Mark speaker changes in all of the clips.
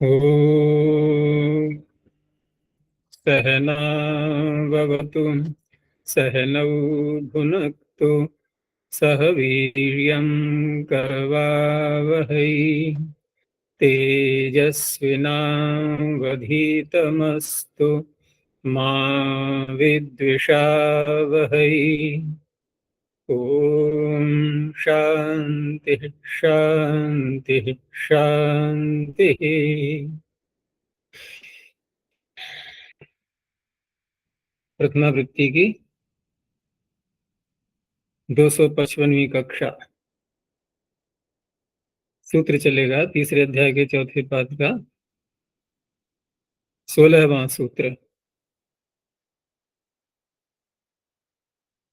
Speaker 1: ॐ सहना भवतु सहनौ भुनक्तु सह वीर्यं करवावहै तेजस्विनावधीतमस्तु मा विद्विषावहै। ॐ शांति शांति शांति। प्रथमा वृत्ति की 255वीं कक्षा। सूत्र चलेगा तीसरे अध्याय के चौथे पाद का 16वां सूत्र।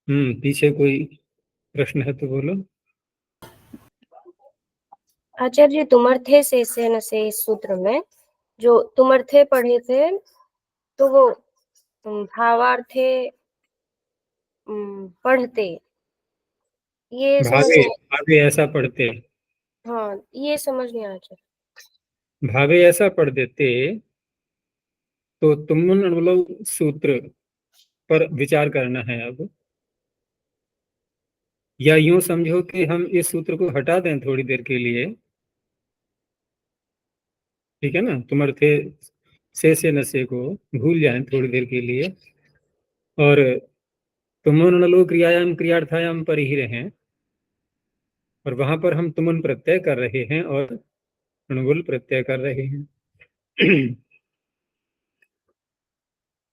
Speaker 1: पीछे कोई प्रश्न है तो बोलो।
Speaker 2: आचार्य, तुमर्थे से न से इस सूत्र में जो तुमर्थे पढ़े थे, तो वो भावार्थे पढ़ते, ये समझ
Speaker 1: भावे
Speaker 2: नहीं।
Speaker 1: भावे ऐसा पढ़ते।
Speaker 2: हाँ, ये समझ नहीं आया आचार्य।
Speaker 1: भावे ऐसा पढ़ देते तो तुमन अनुलोम सूत्र पर विचार करना है अब। या यूं समझो कि हम इस सूत्र को हटा दें थोड़ी देर के लिए। ठीक है ना, तुमर्थे से नशे को भूल जाएं थोड़ी देर के लिए और तुमन नलो क्रियायाम क्रियार्थायाम पर ही रहें और वहां पर हम तुमन प्रत्यय कर रहे हैं और अणुगुल प्रत्यय कर रहे हैं।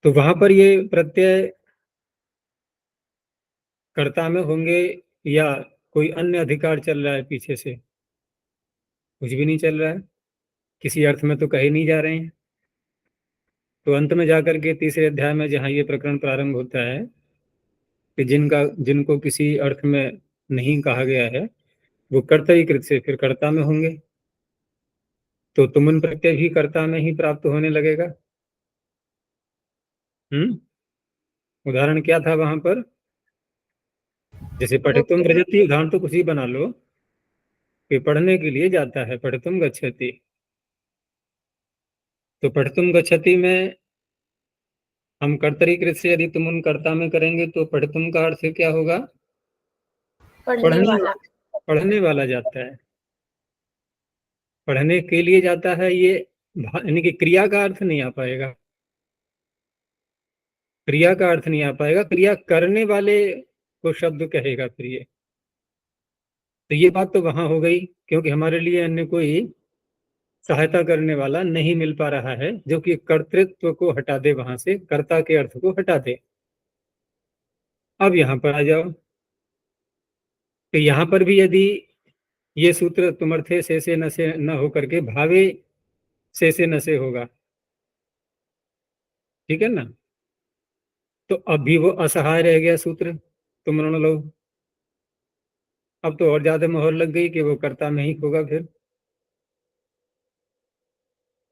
Speaker 1: तो वहां पर ये प्रत्यय कर्ता में होंगे या कोई अन्य अधिकार चल रहा है पीछे से? कुछ भी नहीं चल रहा है, किसी अर्थ में तो कहे नहीं जा रहे हैं। तो अंत में जाकर के तीसरे अध्याय में जहाँ ये प्रकरण प्रारंभ होता है कि जिनको किसी अर्थ में नहीं कहा गया है वो कर्तरीकृत से फिर कर्ता में होंगे, तो तुमन प्रत्यय भी कर्ता में ही प्राप्त होने लगेगा। हम्म उदाहरण क्या था वहां पर? जैसे पठितुम व्रजति, उदाहरण तो कुछ ही बना लो कि पढ़ने के लिए जाता है, पठितुम गच्छति। तो पठितुम गच्छति में हम कर्तरीकृत से यदि तुम उन कर्ता में करेंगे तो पठितुम का अर्थ क्या होगा?
Speaker 2: पढ़ने
Speaker 1: पढ़ने
Speaker 2: वाला।
Speaker 1: पढ़ने वाला जाता है, पढ़ने के लिए जाता है। ये यानी कि क्रिया का अर्थ नहीं आ पाएगा, क्रिया का अर्थ नहीं आ पाएगा, क्रिया करने वाले को शब्द कहेगा फिर ये। तो ये बात तो वहां हो गई, क्योंकि हमारे लिए अन्य कोई सहायता करने वाला नहीं मिल पा रहा है जो कि कर्तृत्व को हटा दे, वहां से कर्ता के अर्थ को हटा दे। अब यहां पर आ जाओ, तो यहां पर भी यदि ये सूत्र तुमर्थे से न होकर के भावे से न से होगा, ठीक है ना, तो अब भी वो असहाय रह गया सूत्र तुम लोग। अब तो और ज्यादा मोहर लग गई कि वो कर्ता में ही होगा फिर।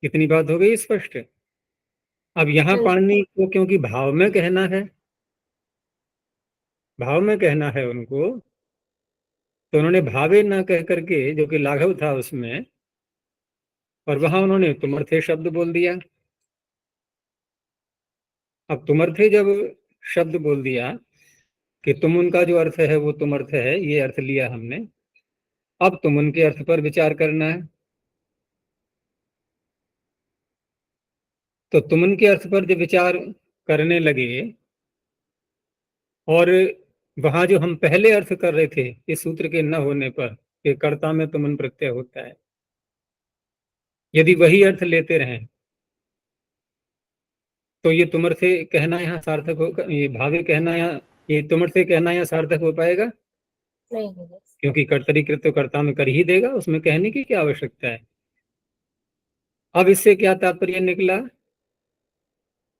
Speaker 1: कितनी बात हो गई स्पष्ट? अब यहाँ
Speaker 2: हाँ जी।
Speaker 1: पाणिनि को क्योंकि भाव में कहना है, भाव में कहना है उनको, तो उन्होंने भावे न कह करके, जो कि लाघव था उसमें, और वहां उन्होंने तुमर्थे शब्द बोल दिया। अब तुमर्थे जब शब्द बोल दिया कि तुम उनका जो अर्थ है वो तुमर्थ है, ये अर्थ लिया हमने। अब तुम उनके अर्थ पर विचार करना है, तो तुम उनके अर्थ पर जब विचार करने लगे और वहां जो हम पहले अर्थ कर रहे थे इस सूत्र के न होने पर कि कर्ता में तुमन प्रत्यय होता है, यदि वही अर्थ लेते रहें तो ये तुमर्थे कहना यहाँ सार्थक हो, ये भावे कहना यहाँ, ये तुमर्थे कहना यहाँ सार्थक हो पाएगा?
Speaker 2: नहीं नहीं।
Speaker 1: क्योंकि कर्तरीकृत तो कर्ता में कर ही देगा, उसमें कहने की क्या आवश्यकता है। अब इससे क्या तात्पर्य निकला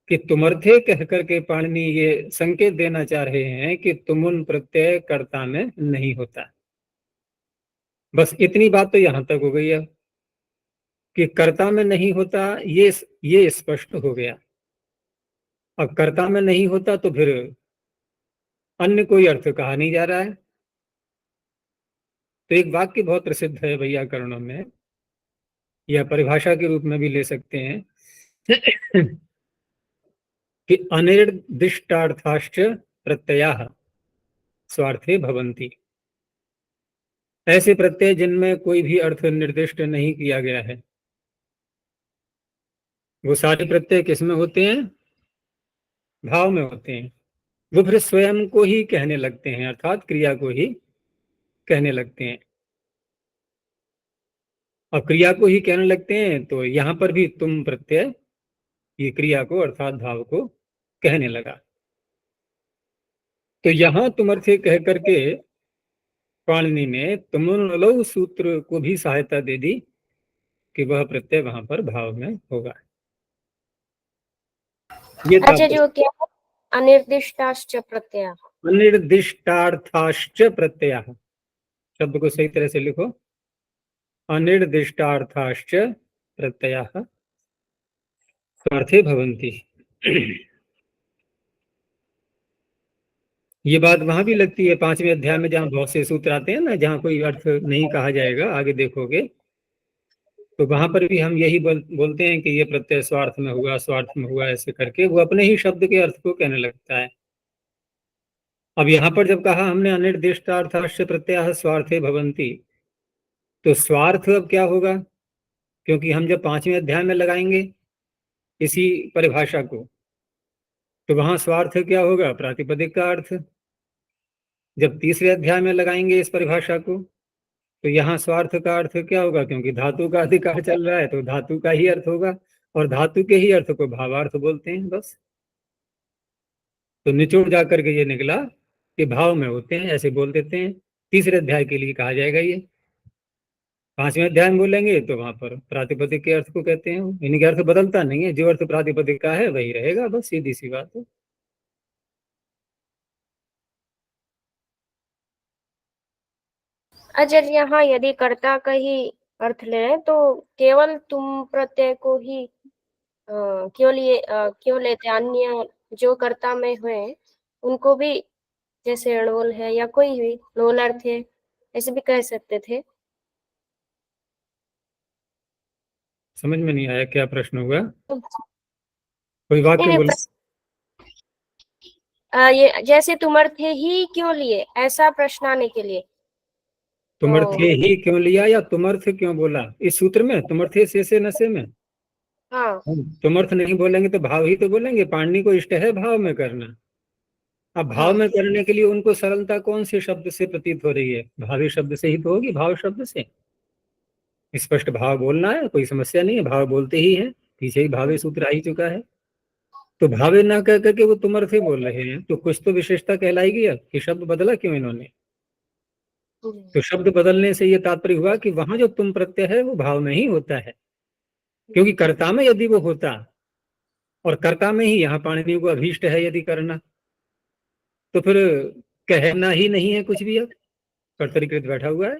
Speaker 1: कि तुमर्थे कह करके पाणिनि ये संकेत देना चाह रहे हैं कि तुमुन प्रत्यय कर्ता में नहीं होता। बस इतनी बात तो यहां तक हो गई है कि कर्ता में नहीं होता, ये स्पष्ट हो गया। अब कर्ता में नहीं होता तो फिर अन्य कोई अर्थ कहा नहीं जा रहा है। तो एक वाक्य बहुत प्रसिद्ध है वैयाकरणों में, या परिभाषा के रूप में भी ले सकते हैं कि अनिर्दिष्टार्थाश्च प्रत्ययाः स्वार्थे भवन्ति। ऐसे प्रत्यय जिनमें कोई भी अर्थ निर्दिष्ट नहीं किया गया है, वो सारे प्रत्यय किसमें होते हैं? भाव में होते हैं। वो फिर स्वयं को ही कहने लगते हैं, अर्थात क्रिया को ही कहने लगते हैं। और क्रिया को ही कहने लगते हैं तो यहां पर भी तुम प्रत्यय ये क्रिया को अर्थात भाव को कहने लगा। तो यहां तुमर्थे कह करके पाणिनि ने तुमुलौ सूत्र को भी सहायता दे दी कि वह प्रत्यय वहां पर भाव में होगा। ये
Speaker 2: अच्छा, जो क्या अनिर्दिष्टाश्च प्रत्यय,
Speaker 1: अनिर्दिष्टार्थाश्च प्रत्यय, शब्द को सही तरह से लिखो, अनिर्दिष्टार्थाश्च प्रत्यय स्वार्थे भवन्ति। ये बात वहां भी लगती है 5वें अध्याय में, जहां बहुत से सूत्र आते हैं ना, जहां कोई अर्थ नहीं कहा जाएगा, आगे देखोगे तो वहां पर भी हम यही बोलते हैं कि ये प्रत्यय स्वार्थ में हुआ, स्वार्थ में हुआ, ऐसे करके वो अपने ही शब्द के अर्थ को कहने लगता है। अब यहाँ पर जब कहा हमने अनिर्दिष्टार्थाश्च प्रत्यय स्वार्थे भवन्ति, तो स्वार्थ अब क्या होगा? क्योंकि हम जब 5वें अध्याय में लगाएंगे इसी परिभाषा को, तो वहां स्वार्थ क्या होगा? प्रातिपदिक का अर्थ। जब तीसरे अध्याय में लगाएंगे इस परिभाषा को, तो यहाँ स्वार्थ का अर्थ क्या होगा? क्योंकि धातु का अधिकार चल रहा है तो धातु का ही अर्थ होगा, और धातु के ही अर्थ को भावार्थ बोलते हैं बस। तो निचोड़ जाकर के ये निकला कि भाव में होते हैं, ऐसे बोल देते हैं। तीसरे अध्याय के लिए कहा जाएगा ये। 5वें अध्याय में बोलेंगे तो वहां पर प्रातिपदिक के अर्थ को कहते हैं। इनके अर्थ बदलता नहीं है, जो अर्थ प्रातिपदिक का है वही रहेगा, बस सीधी सी बात है।
Speaker 2: अच्छा, यहाँ यदि कर्ता का ही अर्थ ले तो केवल तुम प्रत्यय को ही क्यों लेते? अन्य जो कर्ता में हुए उनको भी, जैसे अणोल है या कोई भी लोल अर्थ है, ऐसे भी कह सकते थे।
Speaker 1: समझ में नहीं आया, क्या प्रश्न हुआ?
Speaker 2: तो
Speaker 1: कोई वाक्य
Speaker 2: नहीं,
Speaker 1: बोलो।
Speaker 2: ये जैसे तुमर्थे ही क्यों लिए, ऐसा प्रश्न आने के लिए।
Speaker 1: तुमर्थे ही क्यों लिया या तुमर्थ क्यों बोला? इस सूत्र में तुमर्थे से नसे में
Speaker 2: हाँ,
Speaker 1: तुमर्थ नहीं बोलेंगे तो भाव ही तो बोलेंगे। पाणिनि को इष्ट है भाव में करना। अब भाव
Speaker 2: हाँ,
Speaker 1: में करने के लिए उनको सरलता कौन से शब्द से प्रतीत हो रही है? भावी शब्द से ही तो होगी, भाव शब्द से। स्पष्ट भाव बोलना है, कोई समस्या नहीं है, भाव बोलते ही है, पीछे ही भावे सूत्र आ ही चुका है। तो भावे ना कह करके वो तुमर्थे बोल रहे हैं, तो कुछ तो विशेषता कहलाएगी। अब कि शब्द बदला क्यों इन्होंने? तो शब्द बदलने से ये तात्पर्य हुआ कि वहां जो तुम प्रत्यय है वो भाव में ही होता है। क्योंकि कर्ता में यदि वो होता, और कर्ता में ही यहाँ पाणिनि को अभीष्ट है यदि करना, तो फिर कहना ही नहीं है कुछ भी। अब कर्तरीकृत बैठा हुआ है,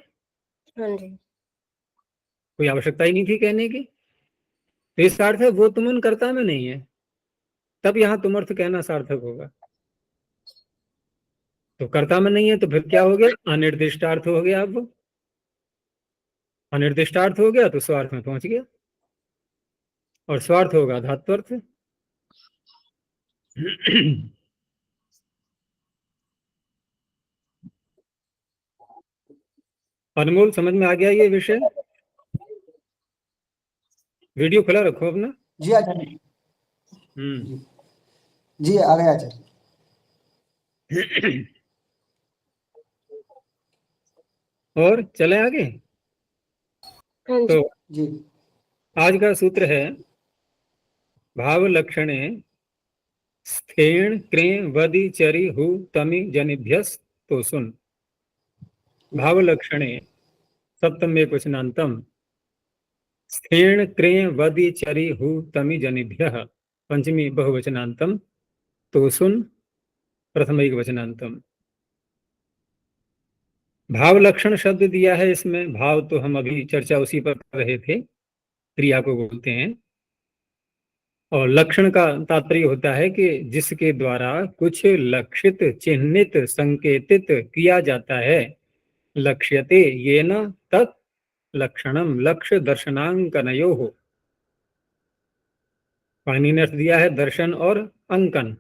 Speaker 2: हाँ जी,
Speaker 1: कोई आवश्यकता ही नहीं थी कहने की। तो इसका अर्थ है वो तुम उन कर्ता में नहीं है, तब यहाँ तुमर्थ कहना सार्थक होगा। तो कर्ता में नहीं है तो फिर क्या हो गया? अनिर्दिष्टार्थ हो गया। अब अनिर्दिष्टार्थ हो गया तो स्वार्थ में पहुंच गया, और स्वार्थ होगा धात्वर्थ। अनमोल, समझ में आ गया ये विषय? वीडियो खुला रखो अपना।
Speaker 3: जी आचार्य। जी आ गया आचार्य।
Speaker 1: और चले आगे।
Speaker 2: हाँ जी,
Speaker 1: तो
Speaker 3: जी
Speaker 1: आज का सूत्र है भाव लक्षणे स्थेण क्रे वदि चरि हु तमि जनिभ्यस तो सुन। भाव लक्षणे सप्तम एक वचनांतम स्थेण क्रे वदि चरि हु तमि जनिभ्यः पंचमी बहुवचनांतम तो सुन प्रथम एक वचनांतम। भाव लक्षण शब्द दिया है इसमें। भाव तो हम अभी चर्चा उसी पर कर रहे थे, क्रिया को बोलते हैं। और लक्षण का तात्पर्य होता है कि जिसके द्वारा कुछ लक्षित, चिन्हित, संकेतित किया जाता है। लक्ष्यते येन तत् लक्षणम लक्ष्य दर्शनांकनयो हो। पाणिनि ने अर्थ दिया है दर्शन और अंकन।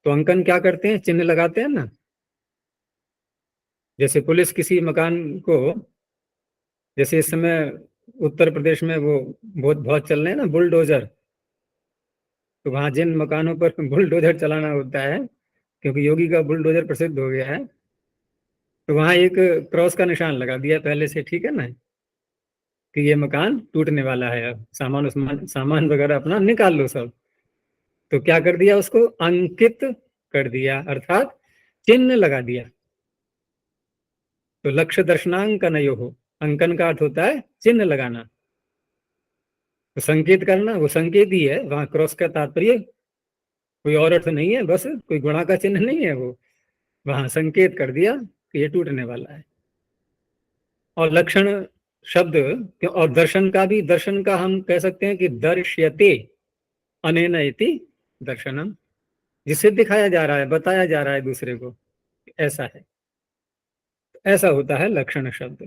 Speaker 1: तो अंकन क्या करते हैं, चिन्ह लगाते हैं ना। जैसे पुलिस किसी मकान को, जैसे इस समय उत्तर प्रदेश में वो बहुत बहुत चल रहे हैं ना बुलडोजर, तो वहां जिन मकानों पर बुलडोजर चलाना होता है, क्योंकि योगी का बुलडोजर प्रसिद्ध हो गया है, तो वहां एक क्रॉस का निशान लगा दिया पहले से, ठीक है ना, कि ये मकान टूटने वाला है, अब सामान वगैरह अपना निकाल लो सब। तो क्या कर दिया, उसको अंकित कर दिया, अर्थात चिन्ह लगा दिया। तो लक्ष्य दर्शनांकन यो हो, अंकन का अर्थ होता है चिन्ह लगाना। तो संकेत करना, वो संकेत ही है, वहां क्रॉस का तात्पर्य कोई और अर्थ नहीं है, बस कोई गुणा का चिन्ह नहीं है वो, वहां संकेत कर दिया कि ये टूटने वाला है। और लक्षण शब्द और दर्शन का भी, दर्शन का हम कह सकते हैं कि दर्श्यते अनेन इति दर्शनम, जिसे दिखाया जा रहा है, बताया जा रहा है दूसरे को, ऐसा है। ऐसा होता है लक्षण शब्द।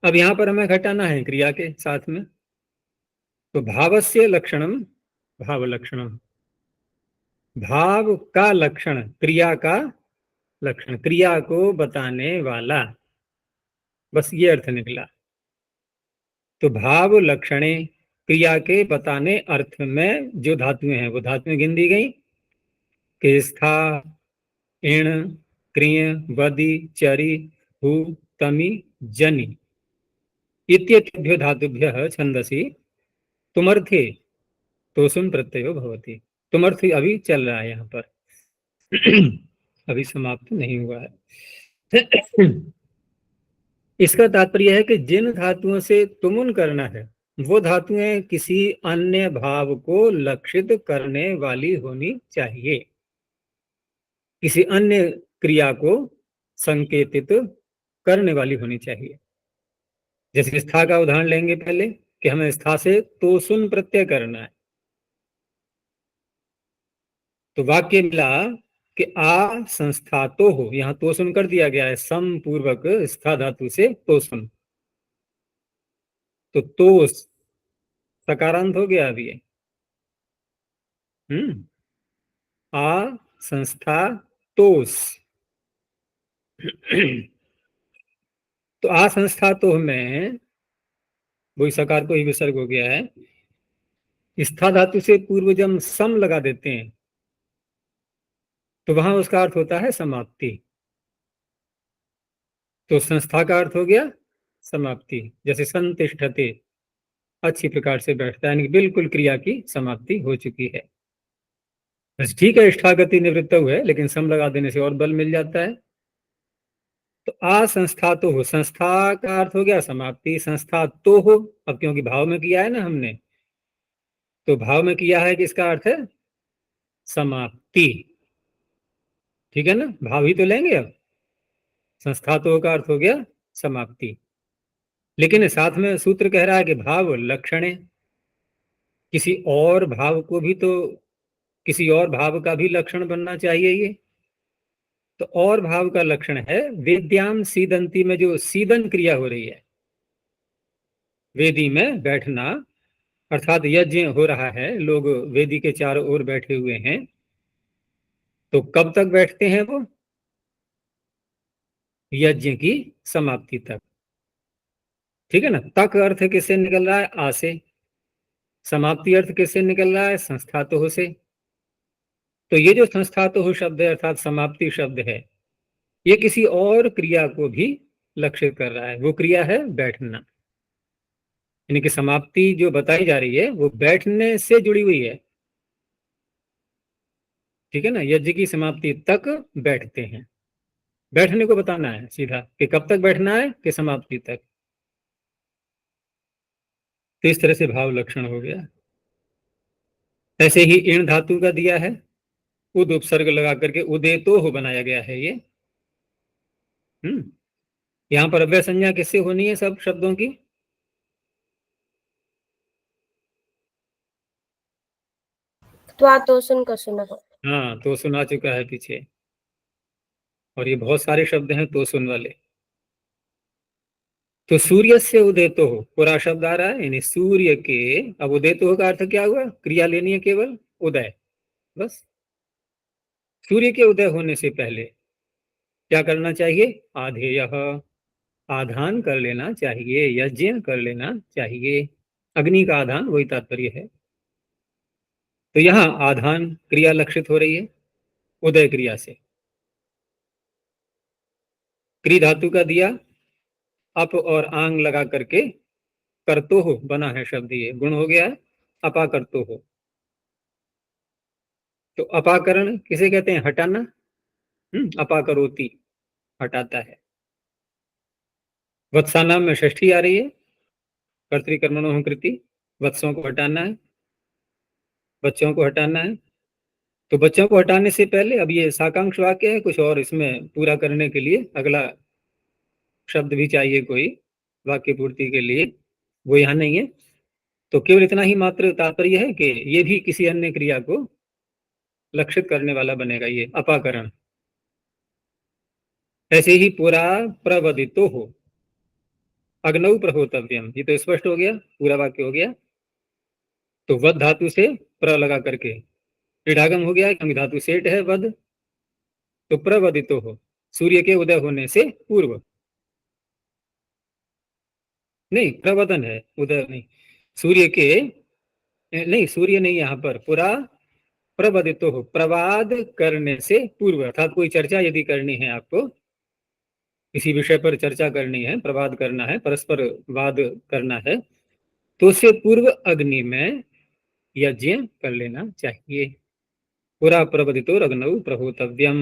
Speaker 1: अब यहां पर हमें घटाना है क्रिया के साथ में। तो भावस्य लक्षणम भाव लक्षणम, भाव का लक्षण क्रिया का लक्षण, क्रिया को बताने वाला, बस ये अर्थ निकला। तो भाव लक्षणे, क्रिया के बताने अर्थ में जो धातुएं हैं वो धातुएं गिन दी गई कि स्था, इण, क्रिय, वदि, चरि, हु, तमि, जनि इत्येतेभ्यो धातुभ्यः छंदसि तुमर्थे तोसुन प्रत्ययो भवति। तुमर्थ अभी चल रहा है यहाँ पर, अभी समाप्त नहीं हुआ है। इसका तात्पर्य है कि जिन धातुओं से तुमुन करना है वो धातुएं किसी अन्य भाव को लक्षित करने वाली होनी चाहिए, किसी अन्य क्रिया को संकेतित करने वाली होनी चाहिए। जैसे स्था का उदाहरण लेंगे पहले, कि हमें स्था से तोसुन प्रत्यय करना है, तो वाक्य मिला कि आ संस्था तो हो, यहां तोसुन कर दिया गया है सम पूर्वक स्था धातु से तोसुन। तो तोस सकारांत हो गया अभी ये। आ संस्था तोस। तो आ संस्था तो में वही सकार को ही विसर्ग हो गया है, स्था धातु से पूर्व जब हम सम लगा देते हैं तो वहां उसका अर्थ होता है समाप्ति। तो संस्था का अर्थ हो गया समाप्ति, जैसे संतिष्ठते, अच्छी प्रकार से बैठता है, यानी बिल्कुल क्रिया की समाप्ति हो चुकी है। बस ठीक है, इष्ठागति निवृत्त हुए, लेकिन सम लगा देने से और बल मिल जाता है। तो आ संस्था तो हो, संस्था का अर्थ हो गया समाप्ति, संस्था तो हो, अब क्योंकि भाव में किया है ना हमने, तो भाव में किया है कि इसका अर्थ है समाप्ति, ठीक है ना, भाव ही तो लेंगे अब। संस्था तो का अर्थ हो गया समाप्ति, लेकिन साथ में सूत्र कह रहा है कि भाव लक्षणे, किसी और भाव को भी तो, किसी और भाव का भी लक्षण बनना चाहिए ये। तो और भाव का लक्षण है वेद्याम सीदंती में जो सीदन क्रिया हो रही है, वेदी में बैठना, अर्थात यज्ञ हो रहा है, लोग वेदी के चारों ओर बैठे हुए हैं, तो कब तक बैठते हैं वो, यज्ञ की समाप्ति तक, ठीक है ना। तक अर्थ किससे निकल रहा है, आ से, समाप्ति अर्थ किससे निकल रहा है, संस्थातोः से। तो ये जो संस्थातोः शब्द है अर्थात समाप्ति शब्द है, ये किसी और क्रिया को भी लक्षित कर रहा है, वो क्रिया है बैठना, यानी कि समाप्ति जो बताई जा रही है वो बैठने से जुड़ी हुई है, ठीक है ना। यज्ञ की समाप्ति तक बैठते हैं, बैठने को बताना है सीधा, कि कब तक बैठना है, कि समाप्ति तक। तो इस तरह से भाव लक्षण हो गया। ऐसे ही ईण धातु का दिया है, उद उपसर्ग लगा करके उदेतो हो बनाया गया है ये। यहाँ पर अव्यय संज्ञा किससे होनी है सब शब्दों की,
Speaker 2: त्वा तो सुन का सुना।
Speaker 1: हाँ तो सुना चुका है पीछे, और ये बहुत सारे शब्द हैं तो सुन वाले। तो सूर्य से उदयतो हो, पूरा शब्द आ रहा है, यानी सूर्य के, अब उदयतो का अर्थ क्या हुआ, क्रिया लेनी है केवल उदय, बस। सूर्य के उदय होने से पहले क्या करना चाहिए, आधेय, आधान कर लेना चाहिए, यज्ञ कर लेना चाहिए। अग्नि का आधान वही तात्पर्य है। तो यहाँ आधान क्रिया लक्षित हो रही है उदय क्रिया से। क्री धातु का दिया, अप और आंग लगा करके करतो हो बना है शब्द, ये गुण हो गया है, अपा करतो हो। तो अपाकरण किसे कहते हैं, हटाना। अपाकरोति, हटाता है। वत्सानाम में षष्ठी आ रही है, कर्तृकर्मणो कृति, वत्सों को हटाना है, बच्चों को हटाना है। तो बच्चों को हटाने से पहले अब ये साकांक्ष वाक्य है, कुछ और इसमें पूरा करने के लिए अगला शब्द भी चाहिए कोई वाक्य पूर्ति के लिए, वो यहाँ नहीं है। तो केवल इतना ही मात्र तात्पर्य है कि ये भी किसी अन्य क्रिया को लक्षित करने वाला बनेगा, ये अपाकरण। ऐसे ही पूरा प्रवदितो हो, अग्नौ प्रहोतव्यम, ये तो स्पष्ट हो गया, पूरा वाक्य हो गया। तो वध धातु से प्र लगा करके क्रीडागम हो गया, क्योंकि धातु सेठ है वध। तो प्रवदितो हो, सूर्य के उदय होने से पूर्व, नहीं प्रवदन है, उदय नहीं, सूर्य के, नहीं सूर्य नहीं, यहाँ पर पूरा प्रवदितो हो, प्रवाद करने से पूर्व, अर्थात कोई चर्चा यदि करनी है आपको, किसी विषय पर चर्चा करनी है, प्रवाद करना है, परस्पर वाद करना है, तो उससे पूर्व अग्नि में यज्ञ कर लेना चाहिए। पूरा प्रवदितो अग्नौ प्रहोतव्यम।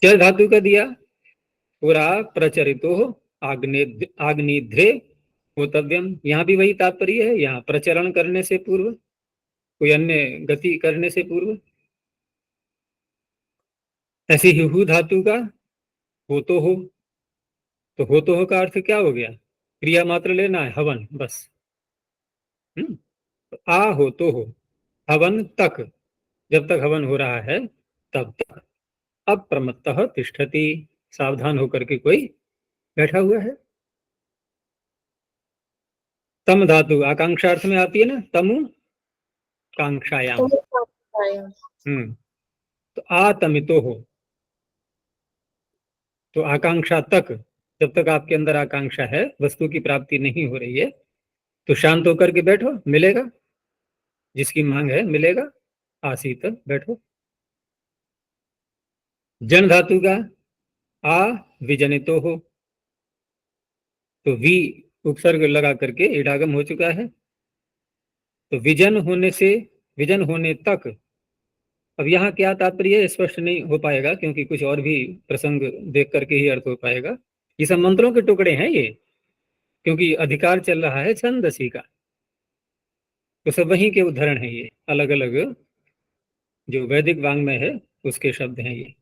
Speaker 1: चर धातु का दिया, पूरा प्रचरितो आग्निध्रे होतव्यम, यहाँ भी वही तात्पर्य है, यहाँ प्रचरण करने से पूर्व, कोई अन्य गति करने से पूर्व। ऐसे ही हु धातु का होतो हो, तो होतो हो का अर्थ क्या हो गया, क्रिया मात्र लेना है, हवन, बस। तो आ होतो हो, हवन तक, जब तक हवन हो रहा है तब तक। अप्रमत्तः तिष्ठति, सावधान होकर के कोई बैठा हुआ है। तम धातु आकांक्षार्थ में आती है ना, तमु कांक्षायाम। तो आतमितो हो, तो आकांक्षा तक, जब तक आपके अंदर आकांक्षा है, वस्तु की प्राप्ति नहीं हो रही है, तो शांत होकर के बैठो, मिलेगा, जिसकी मांग है मिलेगा, आसीत बैठो। जन धातु का आ विजनितो हो, तो वी उपसर्ग लगा करके इडागम हो चुका है, तो विजन होने से, विजन होने तक। अब यहाँ क्या तात्पर्य है स्पष्ट नहीं हो पाएगा, क्योंकि कुछ और भी प्रसंग देख करके ही अर्थ हो पाएगा। ये सब मंत्रों के टुकड़े हैं ये, क्योंकि अधिकार चल रहा है छंदसी का, तो सब वहीं के उदाहरण है ये, अलग अलग जो वैदिक वांग्मय है उसके शब्द हैं ये।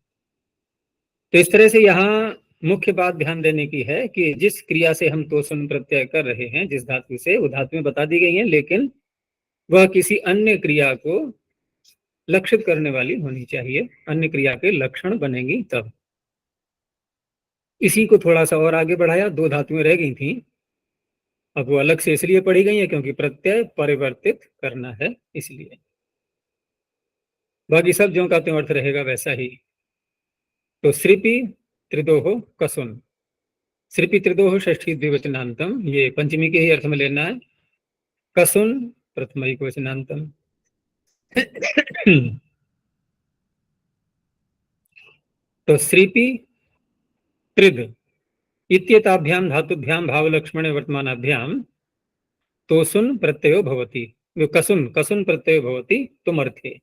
Speaker 1: तो इस तरह से यहाँ मुख्य बात ध्यान देने की है कि जिस क्रिया से हम तोषण प्रत्यय कर रहे हैं, जिस धातु से, वो धातु में बता दी गई है, लेकिन वह किसी अन्य क्रिया को लक्षित करने वाली होनी चाहिए, अन्य क्रिया के लक्षण बनेंगी तब। इसी को थोड़ा सा और आगे बढ़ाया, दो धातुएं रह गई थी, अब वो अलग से इसलिए पढ़ी गई है क्योंकि प्रत्यय परिवर्तित करना है, इसलिए। बाकी सब ज्यों का त्यों अर्थ रहेगा वैसा ही। तो श्रीपि त्रिदोह कसुन, श्रीपि त्रिदोह षष्ठी द्विवचनांतम, ये पंचमी के ही अर्थ में लेना है। कसुन प्रथम वचनांतम। तो श्रीपि त्रिद इत्येताभ्याम धातुभ्याम भावलक्ष्मणे वर्तमानाभ्याम तोसुन प्रत्ययो भवति, कसुन कसुन प्रत्ययो भवति तुमर्थे,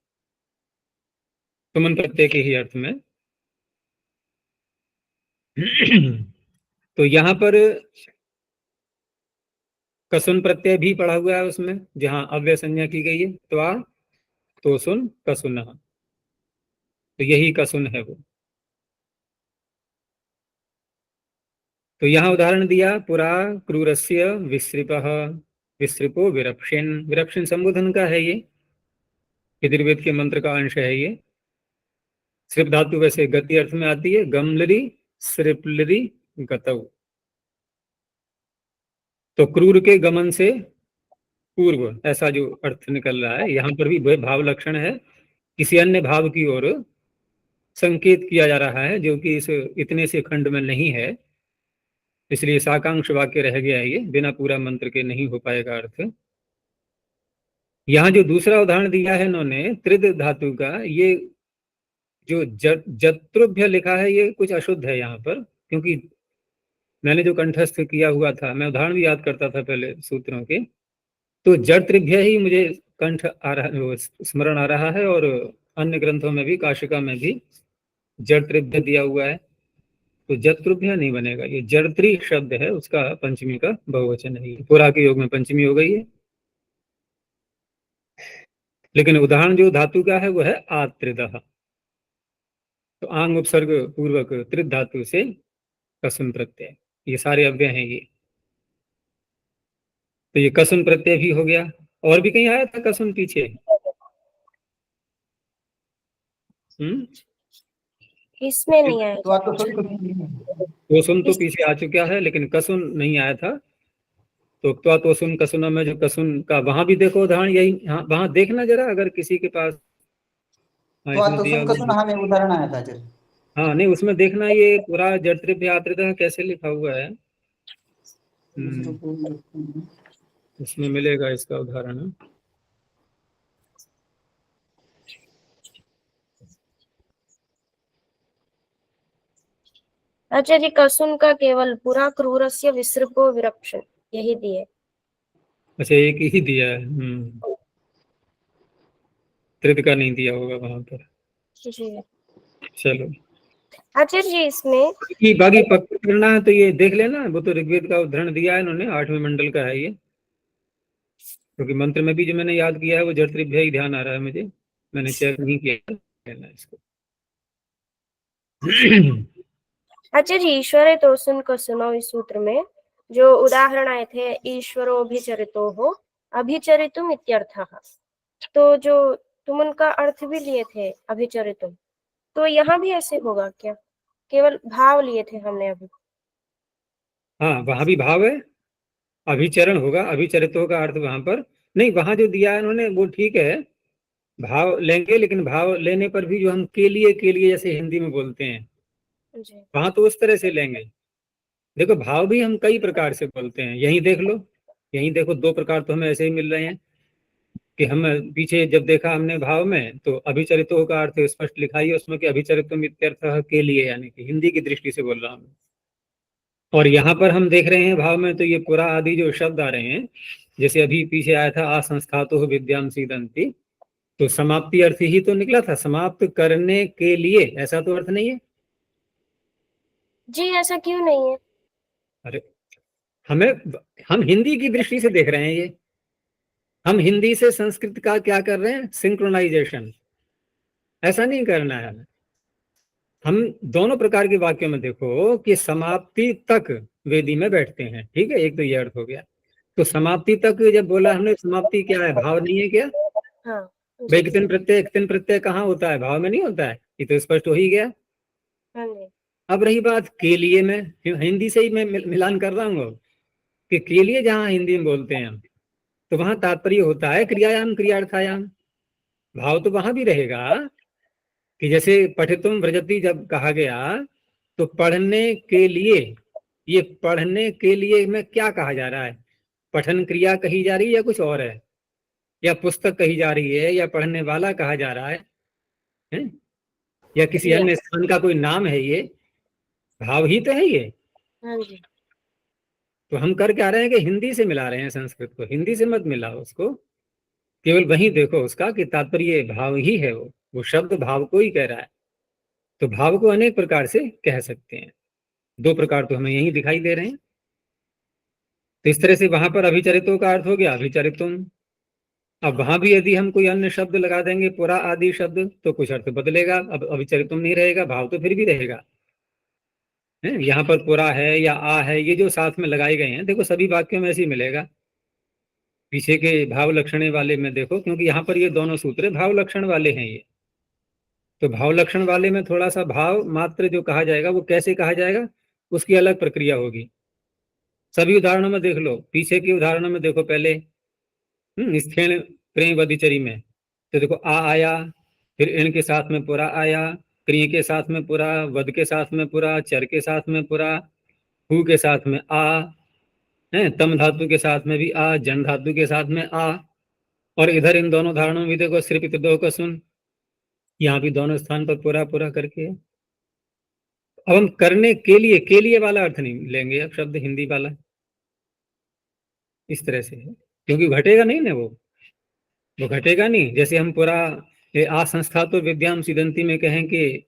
Speaker 1: तुमन प्रत्यय के ही अर्थ में। तो यहाँ पर कसुन प्रत्यय भी पढ़ा हुआ है उसमें, जहां अव्यय संज्ञा की गई है, त्वा तोसुन कसुन, तो यही कसुन है वो। तो यहाँ उदाहरण दिया, पुरा क्रूरस्य विसृपः, विसृपो विरप्शिन, विरप्शिन संबोधन का है ये, यजुर्वेद के मंत्र का अंश है ये। सृप धातु वैसे गति अर्थ में आती है, गमलरी सृपलरी गतौ, तो क्रूर के गमन से पूर्व, ऐसा जो अर्थ निकल रहा है। यहाँ पर भी वह भाव लक्षण है, किसी अन्य भाव की ओर संकेत किया जा रहा है जो कि इस इतने से खंड में नहीं है, इसलिए साकांक्ष वाक्य रह गया है, ये बिना पूरा मंत्र के नहीं हो पाएगा अर्थ। यहाँ जो दूसरा उदाहरण दिया है इन्होंने त्रिद धातु का, ये जो जत्रुभ्य लिखा है ये कुछ अशुद्ध है यहाँ पर, क्योंकि मैंने जो कंठस्थ किया हुआ था, मैं उदाहरण भी याद करता था पहले सूत्रों के, तो जत्रिभ्य ही मुझे कंठ आ रहा, स्मरण आ रहा है, और अन्य ग्रंथों में भी, काशिका में भी जत्रिभ्य दिया हुआ है, तो जत्रुभ्य नहीं बनेगा, ये जर्त्री शब्द है, उसका पंचमी का बहुवचन है, पुरा के योग में पंचमी हो गई है। लेकिन उदाहरण जो धातु का है वो है आत्रिदः, तो आंग उपसर्ग पूर्वक त्रिद धातु से कसुन प्रत्यय, ये सारे अव्यय हैं ये, तो ये कसुन प्रत्यय भी हो गया। और भी कहीं आया था कसुन पीछे?
Speaker 2: इसमें नहीं आया।
Speaker 1: तोसुन तो पीछे आ चुका है, लेकिन कसुन नहीं आया था। तो त्वा तोसुन कसुना में जो कसुन का, वहां भी देखो उदाहरण यही, हाँ वहां देखना जरा अगर किसी के पास। हाँ, इसमें दिया हुआ है।
Speaker 3: उदाहरण आया था आचार्य।
Speaker 1: हाँ नहीं, उसमें देखना ये पूरा जर्तृभ्य आत्रितः कैसे लिखा हुआ है, इसमें मिलेगा इसका उदाहरण।
Speaker 2: आचार्य कसुन का केवल पुरा क्रूरस्य विसृपो विरक्षण यही दिए।
Speaker 1: अच्छा, एक ही दिया है, त्रिद का नहीं दिया होगा वहां पर।
Speaker 2: जी
Speaker 1: चलो,
Speaker 2: आचार्य जी इसमें
Speaker 1: बाकी पक्का करना है तो ये देख लेना, वो तो ऋग्वेद का उदाहरण दिया है इन्होंने, 8वें मंडल का है ये, क्योंकि मंत्र में भी जो मैंने याद किया है वो जर्तृभ्य ही ध्यान आ रहा है मुझे, मैंने चेक नहीं किया लेना इसको।
Speaker 2: आचार्य ईश्वरे तोसुन कसुनो इस सूत्र में जो उदाहरण आए थे, ईश्वरोभिचरितो हो अभिचरितुम इत्यर्थः, तो जो तुम उनका अर्थ भी लिए थे अभिचरितुम, तो यहाँ भी ऐसे होगा क्या? केवल भाव लिए थे हमने अभी।
Speaker 1: हाँ, वहां भी भाव है, अभिचरण होगा, अभिचरितो का अर्थ वहां पर नहीं, वहां जो दिया है उन्होंने वो ठीक है, भाव लेंगे, लेकिन भाव लेने पर भी जो हम के लिए जैसे हिंदी में बोलते हैं,
Speaker 2: जी
Speaker 1: वहां तो उस तरह से लेंगे। देखो भाव भी हम कई प्रकार से बोलते हैं, यहीं देख लो, यहीं देखो, 2 प्रकार तो हमें ऐसे ही मिल रहे हैं कि हम पीछे जब देखा हमने भाव में, तो अभिचरितो का अर्थ स्पष्ट लिखा ही है उसमें कि अभिचरितुम इत्यर्थः के लिए, यानी कि हिंदी की दृष्टि से बोल रहा हूँ। और यहाँ पर हम देख रहे हैं भाव में, तो ये पुरा आदि जो शब्द आ रहे हैं, जैसे अभी पीछे आया था असंस्थातो विद्याम सीदंती, तो समाप्ति अर्थ ही तो निकला था, समाप्त करने के लिए, ऐसा तो अर्थ नहीं है।
Speaker 2: जी ऐसा क्यों नहीं है?
Speaker 1: अरे हम हिंदी की दृष्टि से देख रहे हैं ये, हम हिंदी से संस्कृत का क्या कर रहे हैं, सिंक्रोनाइजेशन, ऐसा नहीं करना है हमें। हम दोनों प्रकार के वाक्यों में देखो कि समाप्ति तक वेदी में बैठते हैं, ठीक है, एक तो ये अर्थ हो गया। तो समाप्ति तक जब बोला हमने, समाप्ति क्या है, भाव नहीं है क्या?
Speaker 2: हाँ
Speaker 1: भाई कितन प्रत्यय कहाँ होता है, भाव में नहीं होता है, ये तो स्पष्ट हो ही गया।
Speaker 2: हाँ जी
Speaker 1: अब रही बात के लिए, मैं हिंदी से ही मैं मिलान कर रहा हूँ कि के लिए जहाँ हिंदी में बोलते हैं हम, तो वहां तात्पर्य होता है क्रियायाम क्रियार्थायाम, भाव तो वहां भी रहेगा कि जैसे पठितुम व्रजति जब कहा गया, तो पढ़ने के लिए, ये पढ़ने के लिए में क्या कहा जा रहा है, पठन क्रिया कही जा रही है या कुछ और है, या पुस्तक कही जा रही है, या पढ़ने वाला कहा जा रहा है? या किसी अन्य स्थान का कोई नाम है, ये भाव ही तो है ये।
Speaker 2: हाँ जी
Speaker 1: तो हम कर क्या रहे हैं कि हिंदी से मिला रहे हैं संस्कृत को, हिंदी से मत मिलाओ उसको, केवल वही देखो उसका कि तात्पर्य भाव ही है, वो शब्द भाव को ही कह रहा है। तो भाव को अनेक प्रकार से कह सकते हैं, 2 प्रकार तो हमें यही दिखाई दे रहे हैं। तो इस तरह से वहां पर अभिचरितों का अर्थ हो गया अभिचरितुम। अब वहां भी यदि हम कोई अन्य शब्द लगा देंगे, पुरा आदि शब्द, तो कुछ अर्थ बदलेगा, अब अभिचरितुम नहीं रहेगा, भाव तो फिर भी रहेगा। यहाँ पर पुरा है या आ है, ये जो साथ में लगाए गए हैं, देखो सभी वाक्यों में ऐसे ही मिलेगा। पीछे के भाव लक्षण वाले में देखो, क्योंकि यहाँ पर ये दोनों सूत्र भाव लक्षण वाले हैं ये, तो भाव लक्षण वाले में थोड़ा सा भाव मात्र जो कहा जाएगा वो कैसे कहा जाएगा, उसकी अलग प्रक्रिया होगी। सभी उदाहरणों में देख लो, पीछे के उदाहरणों में देखो पहले, स्थेन क्रिय वधिचरी में तो देखो आ आया, फिर इन के साथ में पुरा आया, क्रिय के साथ में पुरा, वध के साथ में पुरा, चर के साथ में पुरा, हु के साथ में आ है, तम धातु के साथ में भी आ, जन धातु के साथ में आ। और इधर इन दोनों धारणों में भी देखो श्री पितृदोह का सुन, यहाँ भी दोनों स्थान पर पूरा पूरा करके। अब हम करने के लिए वाला अर्थ नहीं लेंगे अब शब्द हिंदी वाला, इस तरह से है, क्योंकि घटेगा नहीं ना, वो घटेगा नहीं। जैसे हम पूरा आ संस्था तो विद्याम सिदंती में कहें कि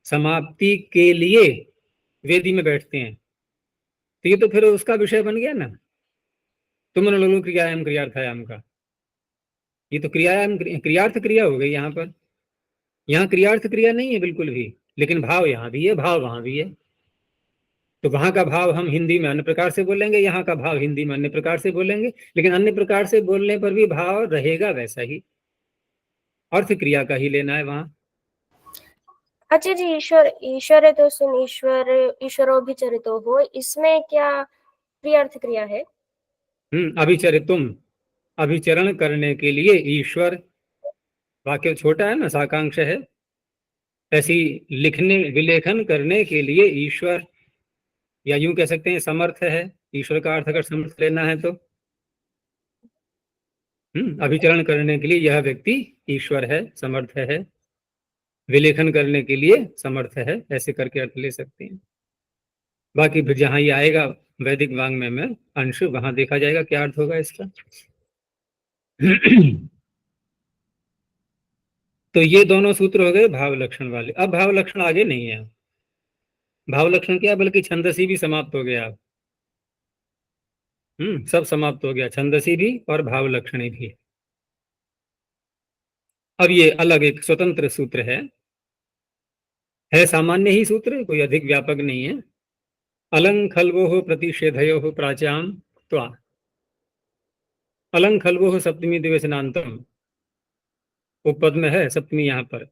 Speaker 1: समाप्ति के लिए वेदी में बैठते हैं, तो ये तो फिर उसका विषय बन गया ना, तुम लोगों क्रियायाम क्रियार्थायाम का, ये तो क्रियायाम क्रियार्थ क्रिया हो गई यहाँ पर। यहाँ क्रियार्थ क्रिया नहीं है बिल्कुल भी, लेकिन भाव यहाँ भी है, भाव वहां भी है। तो वहां का भाव हम हिंदी में अन्य प्रकार से बोलेंगे, यहाँ का भाव हिंदी में अन्य प्रकार से बोलेंगे, लेकिन अन्य प्रकार से बोलने पर भी भाव रहेगा वैसा ही, अर्थ क्रिया का ही लेना है वहां।
Speaker 2: अच्छा जी, ईश्वर है तो सुन, ईश्वरोभिचरितो हो, इसमें क्या क्रियार्थ क्रिया है?
Speaker 1: अभिचरितुम, अभिचरण करने के लिए ईश्वर, वाक्य छोटा है ना, साकांक्ष है, ऐसी लिखने विलेखन करने के लिए ईश्वर, या यूं कह सकते हैं समर्थ है। ईश्वर का अर्थ अगर समर्थ लेना है तो अभिचरण करने के लिए यह व्यक्ति ईश्वर है, समर्थ है, विलेखन करने के लिए समर्थ है, ऐसे करके अर्थ ले सकते हैं। बाकी फिर जहां ये आएगा वैदिक वांग्मय में अंश, वहां देखा जाएगा क्या अर्थ होगा इसका। तो ये दोनों सूत्र हो गए भाव लक्षण वाले। अब भाव लक्षण आगे नहीं है, भाव लक्षण क्या, बल्कि छंदसी भी समाप्त हो गया अब। सब समाप्त हो गया, छंदसी भी और भाव लक्षणी भी। अब ये अलग एक स्वतंत्र सूत्र है सामान्य ही सूत्र, कोई अधिक व्यापक नहीं है। अलंग खल्वो प्रतिषेधयो प्राचाम त्वा, अलंग खल्वो सप्तमी दिवसनांतम, उपपद में है सप्तमी यहाँ पर,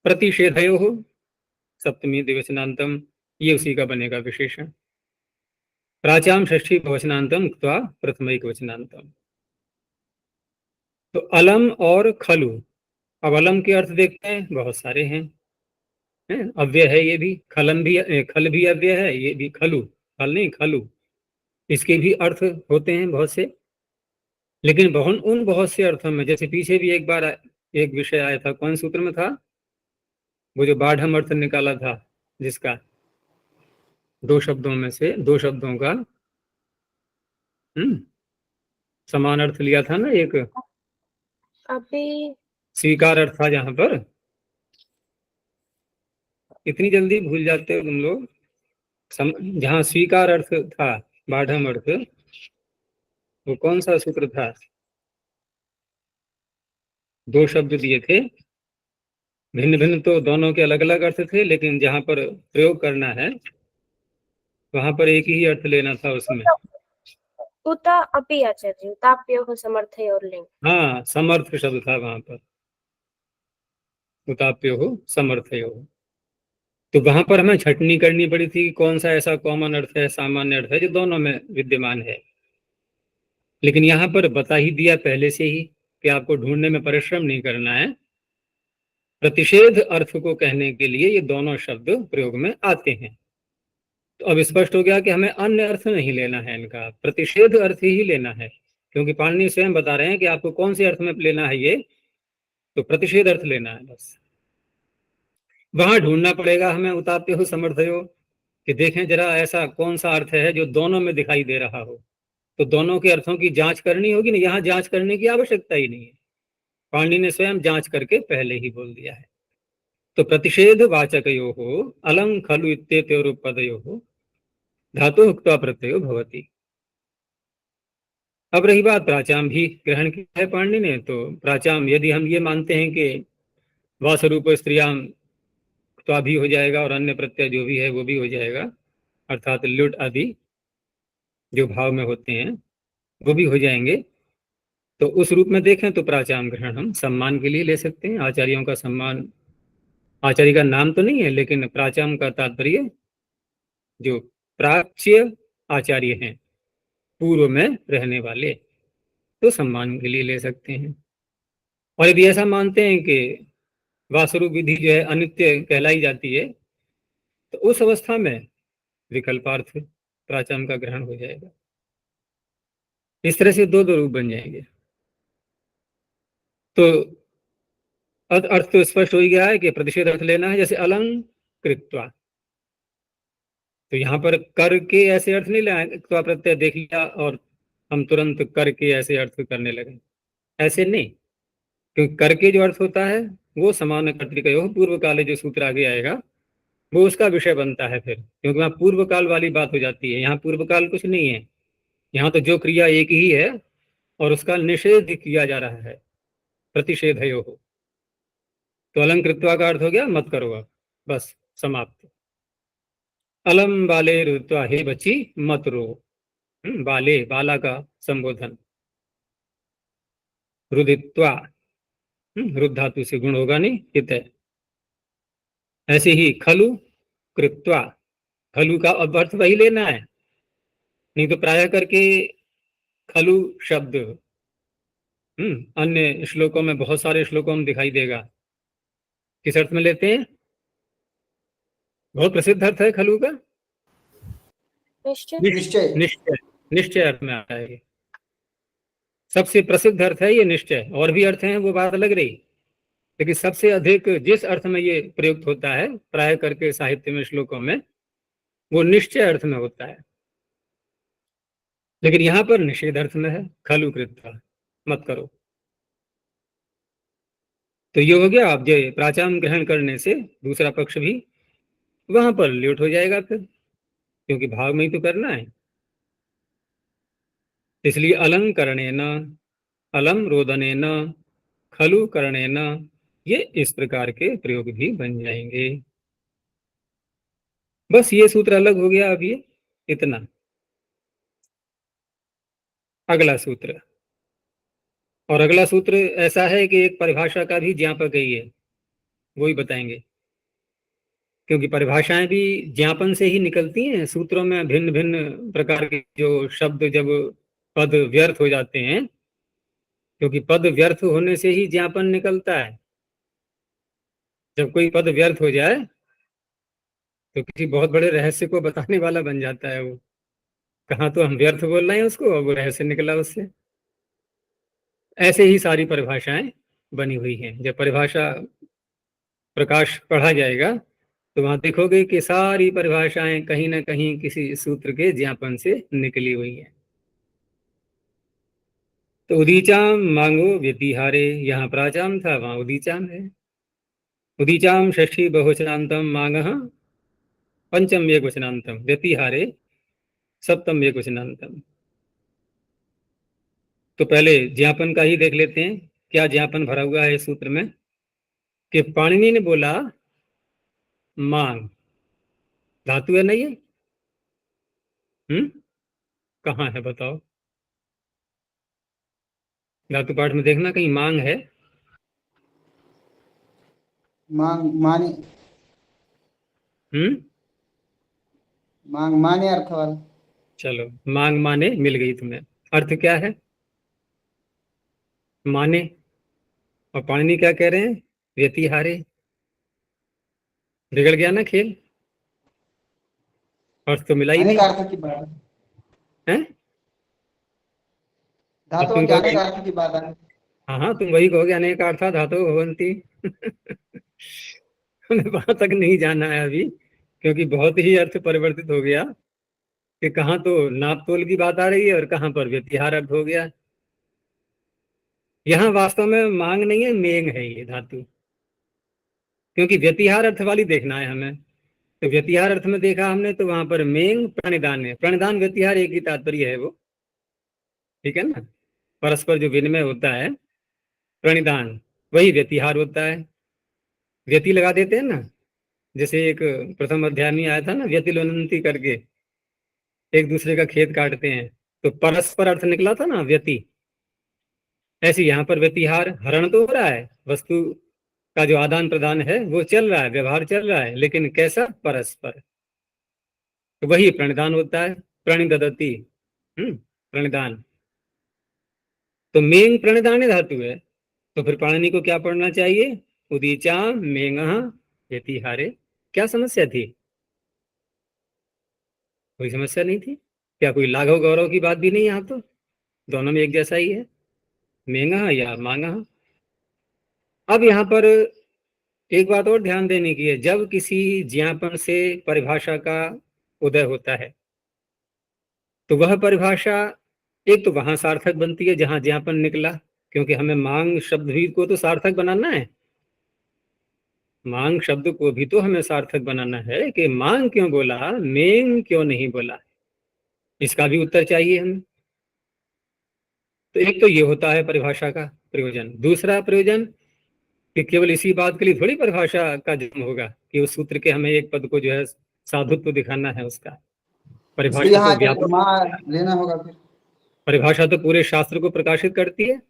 Speaker 1: प्रतिषेधयो सप्तमी दिवसनांतम, ये उसी का बनेगा विशेषण। प्राचाम षष्ठी वचनांतम त्वा प्रथमैक वचनांतम। तो अलम और खलु, अब अलम के अर्थ देखते हैं, बहुत सारे हैं, अव्यय है ये भी, खलम भी, खल भी अव्यय है, ये भी खलु, खल नहीं खलु, इसके भी अर्थ होते हैं बहुत से। लेकिन उन बहुत से अर्थों में, जैसे पीछे भी एक बार एक विषय आया था, कौन सूत्र में था वो, जो बाढ़ अर्थ निकाला था, जिसका दो शब्दों में से दो शब्दों का समान अर्थ लिया था ना, एक
Speaker 2: अभी
Speaker 1: स्वीकार अर्थ था, जहां पर इतनी जल्दी भूल जाते हो तुम लोग। जहां स्वीकार अर्थ था, बाढ़ अर्थ, वो कौन सा सूत्र था, दो शब्द दिए थे, भिन्न भिन्न तो दोनों के अलग अलग अर्थ थे, लेकिन जहां पर प्रयोग करना है वहां पर एक ही अर्थ लेना था उसमें।
Speaker 2: उत अपि आचार्य, उताप्यो समर्थ और लिंग,
Speaker 1: हाँ, समर्थ शब्द था वहां पर, उताप्यो हो समर्थयो हो। तो वहां पर हमें छटनी करनी पड़ी थी कि कौन सा ऐसा कॉमन अर्थ है, सामान्य अर्थ है जो दोनों में विद्यमान है। लेकिन यहाँ पर बता ही दिया पहले से ही कि आपको ढूंढने में परिश्रम नहीं करना है। प्रतिषेध अर्थ को कहने के लिए ये दोनों शब्द प्रयोग में आते हैं। तो अब स्पष्ट हो गया कि हमें अन्य अर्थ नहीं लेना है इनका, प्रतिषेध अर्थ ही लेना है, क्योंकि पाणिनि स्वयं बता रहे हैं कि आपको कौन से अर्थ में लेना है ये, तो प्रतिषेध अर्थ लेना है बस। वहां ढूंढना पड़ेगा हमें उताप्य हो समर्थयो, कि देखें जरा ऐसा कौन सा अर्थ है जो दोनों में दिखाई दे रहा हो। तो दोनों के अर्थों की जांच करनी होगी ना, यहाँ जांच करने की आवश्यकता ही नहीं है, पाणिनि ने स्वयं जांच करके पहले ही बोल दिया है। तो प्रतिषेध वाचकयो हो अलंग खलु इत्येतयोरुपपदयो हो धातु उक्त्वा प्रत्ययो भवति। अब रही बात प्राचाम भी ग्रहण किया है पाणिनि ने, तो प्राचाम यदि हम ये मानते हैं कि वासरूप स्त्रियाम तो भी हो जाएगा और अन्य प्रत्यय जो भी है वो भी हो जाएगा, अर्थात लुट आदि जो भाव में होते हैं वो भी हो जाएंगे। तो उस रूप में देखें तो प्राचाम ग्रहण हम सम्मान के लिए ले सकते हैं, आचार्यों का सम्मान, आचार्य का नाम तो नहीं है, लेकिन प्राचाम का तात्पर्य जो प्राच्य आचार्य हैं पूर्व में रहने वाले, तो सम्मान के लिए ले सकते हैं। और यदि ऐसा मानते हैं कि वासुरूप विधि जो है अनित्य कहलाई जाती है, तो उस अवस्था में विकल्पार्थ प्राचाम का ग्रहण हो जाएगा। इस तरह से दो दो रूप बन जाएंगे। तो अर्थ तो स्पष्ट हो ही गया है कि प्रतिषेध अर्थ लेना है, जैसे अलंकृत्वा। तो यहाँ पर कर के ऐसे अर्थ नहीं लेना, तो प्रत्यय देख लिया और हम तुरंत कर के ऐसे अर्थ करने लगे, ऐसे नहीं। क्योंकि कर के जो अर्थ होता है वो समान कर्तृकयोः पूर्व काले जो सूत्र आगे आएगा वो उसका विषय बनता है फिर, क्योंकि वहाँ पूर्व काल वाली बात हो जाती है। यहाँ पूर्व काल कुछ नहीं है, यहाँ तो जो क्रिया एक ही है और उसका निषेध किया जा रहा है, प्रतिषेधयोः। तो अलंकृत्वा का अर्थ हो गया मत करो, अब बस समाप्त। अलम बाले रुत्वा, हे बच्ची मत रो। बाले, बाला का संबोधन। रुदित्वा, रुद्ध धातु से गुण होगा नहीं, हित है। ऐसे ही खलु कृत्वा, खलु का अब अर्थ वही लेना है, नहीं तो प्राय करके खलु शब्द अन्य श्लोकों में, बहुत सारे श्लोकों में दिखाई देगा। किस अर्थ में लेते हैं? बहुत प्रसिद्ध अर्थ है खलु का,
Speaker 2: निश्चय।
Speaker 3: निश्चय।
Speaker 1: निश्चय, निश्चय अर्थ में आता है। सबसे प्रसिद्ध अर्थ है ये निश्चय। और भी अर्थ हैं, वो बात अलग रही, लेकिन सबसे अधिक जिस अर्थ में ये प्रयुक्त होता है प्राय करके साहित्य में, श्लोकों में, वो निश्चय अर्थ में होता है। लेकिन यहां पर निषेध अर्थ में है, खलु कृत्वा, मत करो। तो ये हो गया। अब जो प्राचाम ग्रहण करने से दूसरा पक्ष भी वहां पर ल्यूट हो जाएगा फिर, क्योंकि भाव में ही तो करना है। इसलिए अलंकरणेन, अलम रोदनेन, खलु करणेन, ये इस प्रकार के प्रयोग भी बन जाएंगे। बस ये सूत्र अलग हो गया। अब ये इतना। अगला सूत्र, और अगला सूत्र ऐसा है कि एक परिभाषा का भी ज्ञापक है ये, वो ही बताएंगे। क्योंकि परिभाषाएं भी ज्ञापन से ही निकलती हैं। सूत्रों में भिन्न भिन्न प्रकार के जो शब्द, जब पद व्यर्थ हो जाते हैं, क्योंकि पद व्यर्थ होने से ही ज्ञापन निकलता है। जब कोई पद व्यर्थ हो जाए तो किसी बहुत बड़े रहस्य को बताने वाला बन जाता है वो। कहाँ तो हम व्यर्थ बोल रहे हैं उसको, और वो रहस्य निकला उससे। ऐसे ही सारी परिभाषाएं बनी हुई हैं। जब परिभाषा प्रकाश पढ़ा जाएगा तो वहां देखोगे कि सारी परिभाषाएं कहीं ना कहीं किसी सूत्र के ज्ञापन से निकली हुई हैं। तो उदीचाम मांगो व्यतिहारे, यहाँ प्राचाम था, वहां उदीचाम है। उदीचाम षष्ठी बहुवचनांतम मांग पंचम एक वचनांतम, व्यतिहारे सप्तम एक वचनांतम। तो पहले ज्ञापन का ही देख लेते हैं, क्या ज्ञापन भरा हुआ है इस सूत्र में। कि पाणिनि ने बोला मांग, धातु है ना ये? कहाँ है बताओ? धातु पाठ में देखना कहीं मांग है।
Speaker 3: मांग माने, मांग माने अर्थ वाला।
Speaker 1: चलो, मांग माने मिल गई तुम्हें। अर्थ क्या है? माने। और पाणिनि क्या कह रहे हैं? व्यतिहारे। बिगड़ गया ना खेल, अर्थ तो मिला ही
Speaker 3: अनेक
Speaker 1: नहीं
Speaker 3: अर्थ की बात
Speaker 1: है। अब
Speaker 3: धातुओं
Speaker 1: तुम
Speaker 3: के
Speaker 1: कहोगे,
Speaker 3: अनेक अर्थ की बात है।
Speaker 1: हाँ हाँ, तुम वही कहोगे अनेक अर्था धातु भवंती। हमें वहां तक नहीं जाना है अभी, क्योंकि बहुत ही अर्थ परिवर्तित हो गया कि कहाँ तो नाप तोल की बात आ रही है और कहाँ पर व्यतिहार अर्थ हो गया। यहाँ वास्तव में मांग नहीं है, मेंग है ये धातु। क्योंकि व्यतिहार अर्थ वाली देखना है हमें। तो व्यतिहार अर्थ में देखा हमने, तो वहां पर मेंग प्रणिधान है। प्रणिधान व्यतिहार एक ही तात्पर्य है वो, ठीक है ना। परस्पर जो विनिमय होता है, प्रणिधान, वही व्यतिहार होता है। व्यति लगा देते हैं ना, जैसे एक प्रथम अध्याय में आया था ना, व्यतिलोनंती करके एक दूसरे का खेत काटते हैं, तो परस्पर अर्थ निकला था ना व्यति। ऐसे यहाँ पर व्यतिहार, हरण तो हो रहा है, वस्तु का जो आदान प्रदान है वो चल रहा है, व्यवहार चल रहा है, लेकिन कैसा? परस्पर। तो वही प्रणिधान होता है, प्रणिदधति। प्रणिधान, तो मेंग प्रणिधाने धातु है, तो फिर पाणिनि को क्या पढ़ना चाहिए? उदीचाम मेंगः व्यतिहारे। क्या समस्या थी? कोई समस्या नहीं थी। क्या कोई लाघव गौरव की बात भी नहीं? यहाँ तो दोनों में एक जैसा ही है, मेंगः या मांगः। अब यहाँ पर एक बात और ध्यान देने की है, जब किसी ज्ञापन से परिभाषा का उदय होता है तो वह परिभाषा एक तो वहां सार्थक बनती है जहां ज्ञापन निकला, क्योंकि हमें मांग शब्द भी को तो सार्थक बनाना है। मांग शब्द को भी तो हमें सार्थक बनाना है कि मांग क्यों बोला, मेंग क्यों नहीं बोला, इसका भी उत्तर चाहिए हमें। तो एक तो ये होता है परिभाषा का प्रयोजन। दूसरा प्रयोजन कि केवल इसी बात के लिए थोड़ी परिभाषा का जन्म होगा कि उस सूत्र के हमें एक पद को जो है साधुत्व दिखाना है उसका।
Speaker 3: इसलिए
Speaker 1: परिभाषा
Speaker 3: यहाँ
Speaker 1: तो व्यापक,
Speaker 3: माँ लेना होगा फिर।
Speaker 1: परिभाषा तो पूरे शास्त्र को प्रकाशित करती है,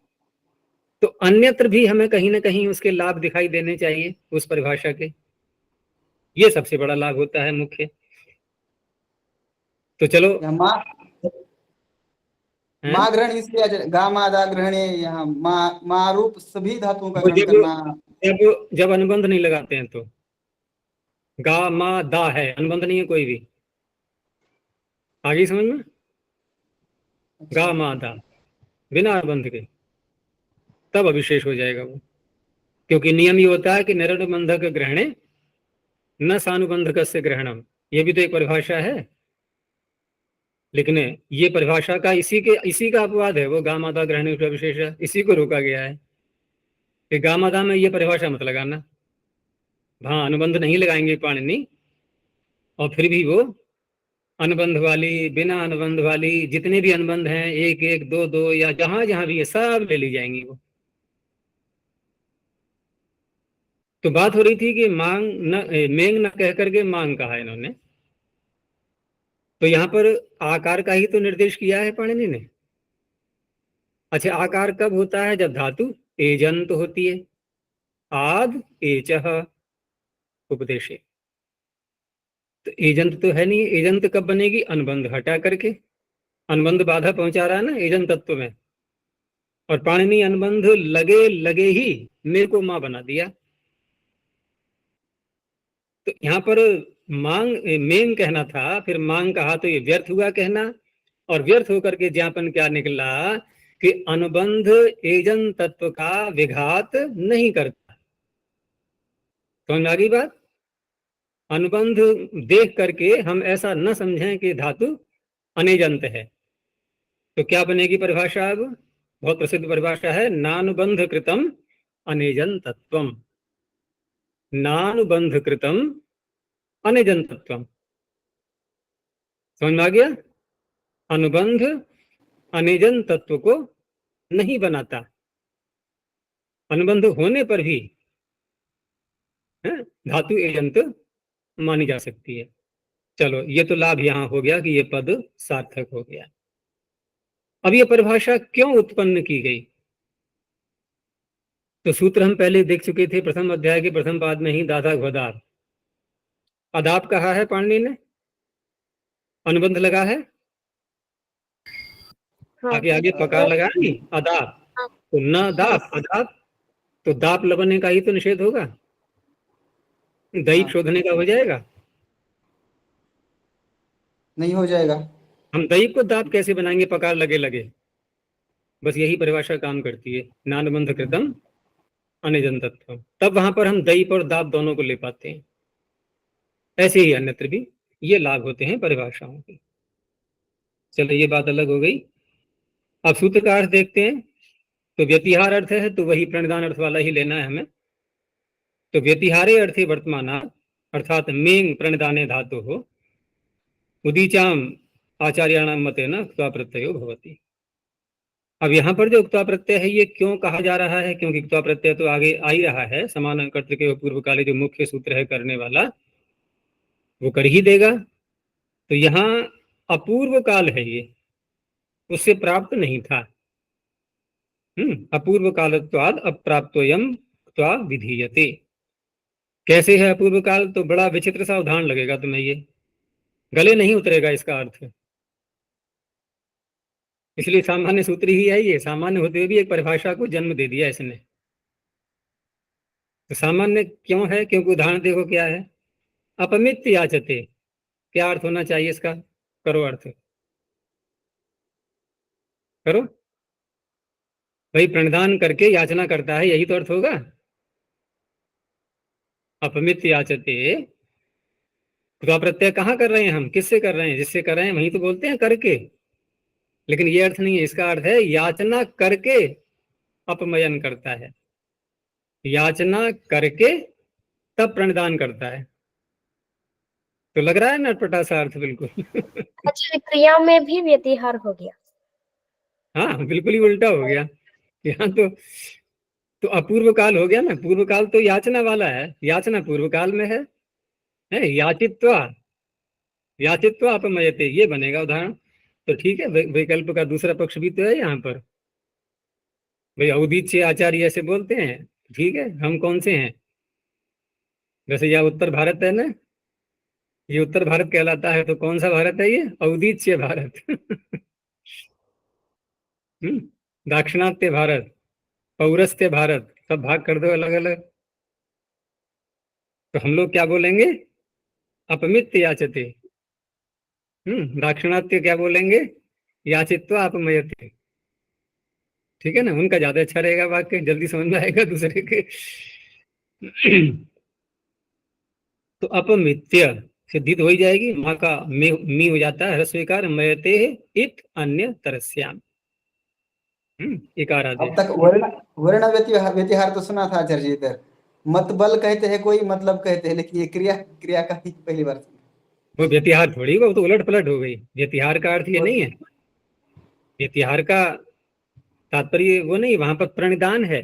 Speaker 1: तो अन्यत्र भी हमें कहीं ना कहीं उसके लाभ दिखाई देने चाहिए उस परिभाषा के। ये सबसे बड़ा लाभ होता है मुख्य। तो चलो,
Speaker 3: यहाँ माँ
Speaker 1: हैं?
Speaker 3: माँ ग्रहण इसलिए गा मादा ग्रहणे, यहाँ माँ रूप सभी धातुओं का
Speaker 1: वो
Speaker 3: ग्रहण
Speaker 1: जब
Speaker 3: करना।
Speaker 1: जब जब अनुबंध नहीं लगाते हैं तो गा मा दा है, अनुबंध नहीं है कोई भी। आगे समझ में, गा
Speaker 3: अच्छा,
Speaker 1: मा दा बिना अनुबंध के, तब अविशेष हो जाएगा वो। क्योंकि नियम ये होता है कि निरनुबंधक ग्रहणे न सानुबंधक से ग्रहणम, ये भी तो एक परिभाषा है। लेकिन ये परिभाषा का इसी का अपवाद है, वो गामादा ग्रहण विशेष है, इसी को रोका गया है कि गामादा में ये परिभाषा मत लगाना। हाँ, अनुबंध नहीं लगाएंगे पाणिनि, और फिर भी वो अनुबंध वाली, बिना अनुबंध वाली, जितने भी अनुबंध हैं, एक एक दो दो या जहां जहां भी है, सब ले ली जाएंगी वो। तो बात हो रही थी कि मांग न मेंग न कह करके मांग कहा इन्होंने, तो यहाँ पर आकार का ही तो निर्देश किया है पाणिनि ने। अच्छा, आकार कब होता है? जब धातु एजंत होती है। आद एचह उपदेशे, तो एजंत तो है नहीं। एजंत कब बनेगी? अनुबंध हटा करके। अनुबंध बाधा पहुंचा रहा है ना एजंत तत्व में, और पाणिनि अनुबंध लगे लगे ही मेरे को मां बना दिया। तो यहाँ पर मांग मेंग कहना था, फिर मांग कहा, तो ये व्यर्थ हुआ कहना। और व्यर्थ होकर के ज्ञापन क्या निकला कि अनुबंध एजंत तत्व का विघात नहीं करता। समझ आ गई बात? अनुबंध देख करके हम ऐसा न समझें कि धातु अनेजंत है। तो क्या बनेगी परिभाषा? अब बहुत प्रसिद्ध परिभाषा है, नानुबंध कृतम अनेजंतत्वम। नानुबंध कृतम अनेजंतत्वम। समझ में आ गया? अनुबंध अनेजन तत्व को नहीं बनाता, अनुबंध होने पर भी है धातु एजंत मानी जा सकती है। चलो, ये तो लाभ यहां हो गया कि ये पद सार्थक हो गया। अब ये परिभाषा क्यों उत्पन्न की गई? तो सूत्र हम पहले देख चुके थे, प्रथम अध्याय के प्रथम पाद में ही, दादा घोदार अदाप कहा है पाणिनि ने, अनुबंध लगा है,
Speaker 2: हाँ
Speaker 1: आगे आगे पकार लगा नहीं, अदाप। तो न दाप अदाप, तो दाप लगने का ही तो निषेध होगा, दैहिक
Speaker 3: हाँ,
Speaker 1: शोधने का हो जाएगा।
Speaker 3: नहीं हो जाएगा।
Speaker 1: हम दैहिक को दाप कैसे बनाएंगे? पकार लगे लगे। बस यही परिभाषा काम करती है, नानुबंध कृतम अनिजंतत्व। तब वहां पर हम दैहिक और दाप दोनों को ले पाते हैं। ऐसे ही अन्यत्र भी ये लाभ होते हैं परिभाषाओं के। चलो, ये बात अलग हो गई। अब सूत्र का अर्थ देखते हैं। तो व्यतिहार अर्थ है तो वही प्रणिधान अर्थ वाला ही लेना है हमें। तो व्यतिहारे अर्थे वर्तमान, अर्थात मेंग प्रणिधाने धातु हो, उदीचाम आचार्याणाम मतेन क्त्वा प्रत्ययो भवति। अब यहाँ पर जो क्त्वा प्रत्यय है, ये क्यों कहा जा रहा है? क्योंकि क्त्वा प्रत्यय तो आगे आ ही रहा है, समान कर्तृक व पूर्वकाली जो मुख्य सूत्र है करने वाला, वो कर ही देगा। तो यहाँ अपूर्व काल है, ये उससे प्राप्त नहीं था। अपूर्व कालत्वाद अप्राप्तोयम क्त्वा विधीयते। कैसे है अपूर्व काल? तो बड़ा विचित्र सा उदाहरण लगेगा तुम्हें, ये गले नहीं उतरेगा इसका अर्थ। इसलिए सामान्य सूत्र ही है ये, सामान्य होते हुए भी एक परिभाषा को जन्म दे दिया इसने। तो सामान्य क्यों है? क्योंकि उदाहरण देखो क्या है, अपमित याचते, क्या अर्थ होना चाहिए इसका? करो अर्थ, करो भाई। प्रणदान करके याचना करता है, यही तो अर्थ होगा। अपमित याचते, तो प्रत्यय कहाँ कर रहे हैं हम? किससे कर रहे हैं? जिससे कर रहे हैं वही तो बोलते हैं करके। लेकिन ये अर्थ नहीं है, इसका अर्थ है याचना करके अपमयन करता है, याचना करके तब प्रणदान करता है। तो लग रहा है नटपटा सा अर्थ बिल्कुल।
Speaker 2: अच्छा, क्रिया में भी व्यतिहार हो गया।
Speaker 1: हाँ बिल्कुल ही उल्टा हो गया यहाँ तो अपूर्व काल हो गया ना। पूर्व काल तो याचना वाला है, याचना पूर्व काल में है याचित्वा, याचित्वा अपमयते, ये बनेगा उदाहरण। तो ठीक है, विकल्प का दूसरा पक्ष भी तो है यहाँ पर। भाई औदीच्य आचार्य ऐसे बोलते हैं, ठीक है, हम कौन से हैं? वैसे यह उत्तर भारत है ना, ये उत्तर भारत कहलाता है, तो कौन सा भारत है ये? औदीच्य भारत। दाक्षिणात्य भारत, पौरस्त्य भारत, सब भाग कर दो अलग अलग। तो हम लोग क्या बोलेंगे? अपमित याचते। दाक्षिणात्य क्या बोलेंगे? याचित्वा अपमयते। ठीक है ना, उनका ज्यादा अच्छा रहेगा, वाक्य जल्दी समझ में आएगा दूसरे के। तो अपमित्य सिद्धि तो हो ही जाएगी, माँ का मी हो जाता है ह्रस्वीकार, मयते इत अन्य तरस्याम, इकार आदेश।
Speaker 3: अब तक वर्ण वर्ण व्यतिहार तो सुना था आचार्य जी इधर, मत बल कहते हैं कोई, मतलब कहते हैं, लेकिन ये क्रिया क्रिया का ही पहली बार सुना।
Speaker 1: वो व्यतिहार थोड़ी, वो तो उलट पलट हो गई। व्यतिहार का अर्थ ये नहीं है, व्यतिहार का तात्पर्य वो नहीं, वहां पर प्रणदान है।